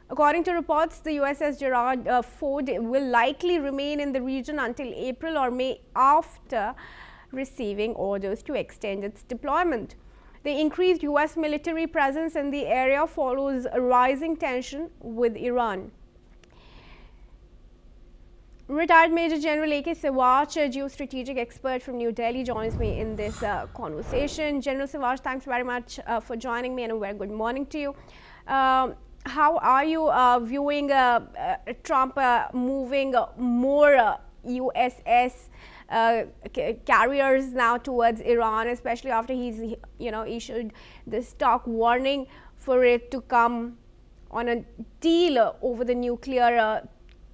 According to reports, the USS Gerald Ford will likely remain in the region until April or May, after receiving orders to extend its deployment. The increased US military presence in the area follows a rising tension with Iran. Retired Major General A.K. Sewach, a geostrategic expert from New Delhi, joins me in this conversation. General Sewach, thanks very much for joining me, and a very good morning to you. How are you viewing Trump moving more USS carriers now towards Iran, especially after he's issued the stark warning for it to come on a deal over the nuclear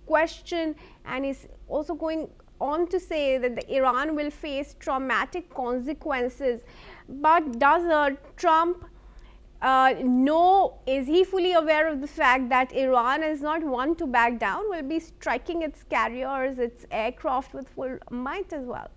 question, and is also going on to say that Iran will face traumatic consequences. But does Trump know, is he fully aware of the fact that Iran is not one to back down, will be striking its carriers, its aircraft with full might as well?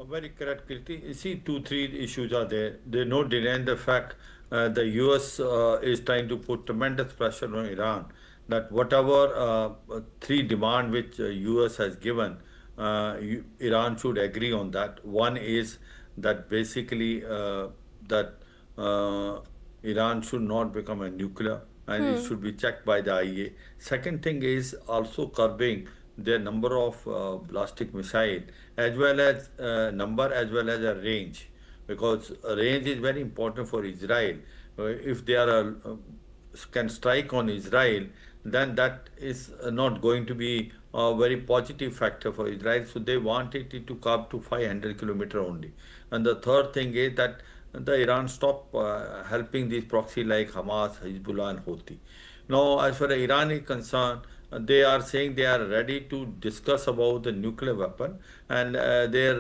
Very correct, Kirti. You see, 2-3 issues are there. There's no denying the fact the US is trying to put tremendous pressure on Iran, that whatever 3 demands which US has given, Iran should agree on that. One is that basically that Iran should not become a nuclear, and it should be checked by the IAEA. Second thing is also curbing their number of ballistic missile, as well as number as well as a range, because range is very important for Israel. If they are can strike on Israel, then that is not going to be a very positive factor for Israel. So they want it to come to 500 kilometers only. And the third thing is that the Iran stop helping these proxy like Hamas, Hezbollah, and Houthi. Now, as far as Iran is concerned, they are saying they are ready to discuss about the nuclear weapon, and their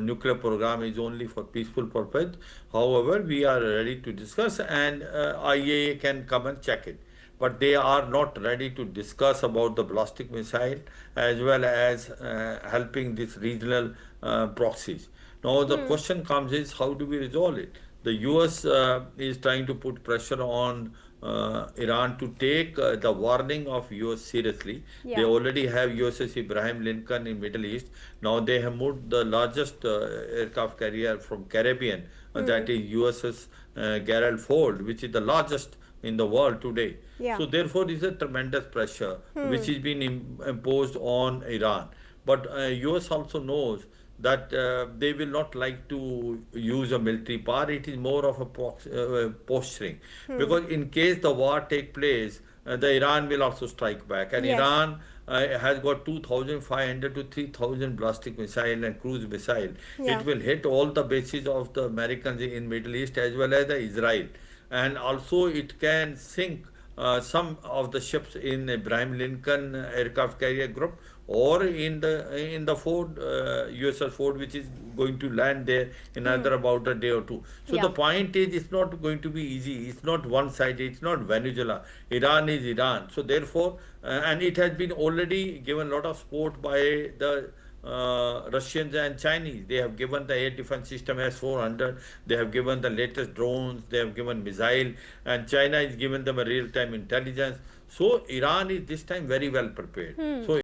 nuclear program is only for peaceful purpose. However, we are ready to discuss, and IAEA can come and check it. But they are not ready to discuss about the ballistic missile as well as helping these regional proxies. Now the question comes is how do we resolve it? The US is trying to put pressure on Iran to take the warning of US seriously. They Yeah. already have USS Ibrahim Lincoln in Middle East. Now they have moved the largest aircraft carrier from Caribbean, that is USS Gerald Ford, which is the largest in the world today. Yeah. So therefore, is a tremendous pressure which is being imposed on Iran. But US also knows that they will not like to use a military power. It is more of a posturing, because in case the war take place, the Iran will also strike back, and Yes. Iran has got 2,500 to 3,000 ballistic missile and cruise missile. Yeah. It will hit all the bases of the Americans in Middle East as well as the Israel, and also it can sink some of the ships in Ibrahim Lincoln aircraft carrier group, or in the Ford USS Ford, which is going to land there in another about a day or two. So Yeah. the point is, it's not going to be easy. It's not one sided. It's not Venezuela. Iran is Iran. So therefore, and it has been already given a lot of support by the Russians and Chinese. They have given the air defense system S-400. They have given the latest drones. They have given missile, and China is given them a real-time intelligence. So Iran is this time very well prepared. So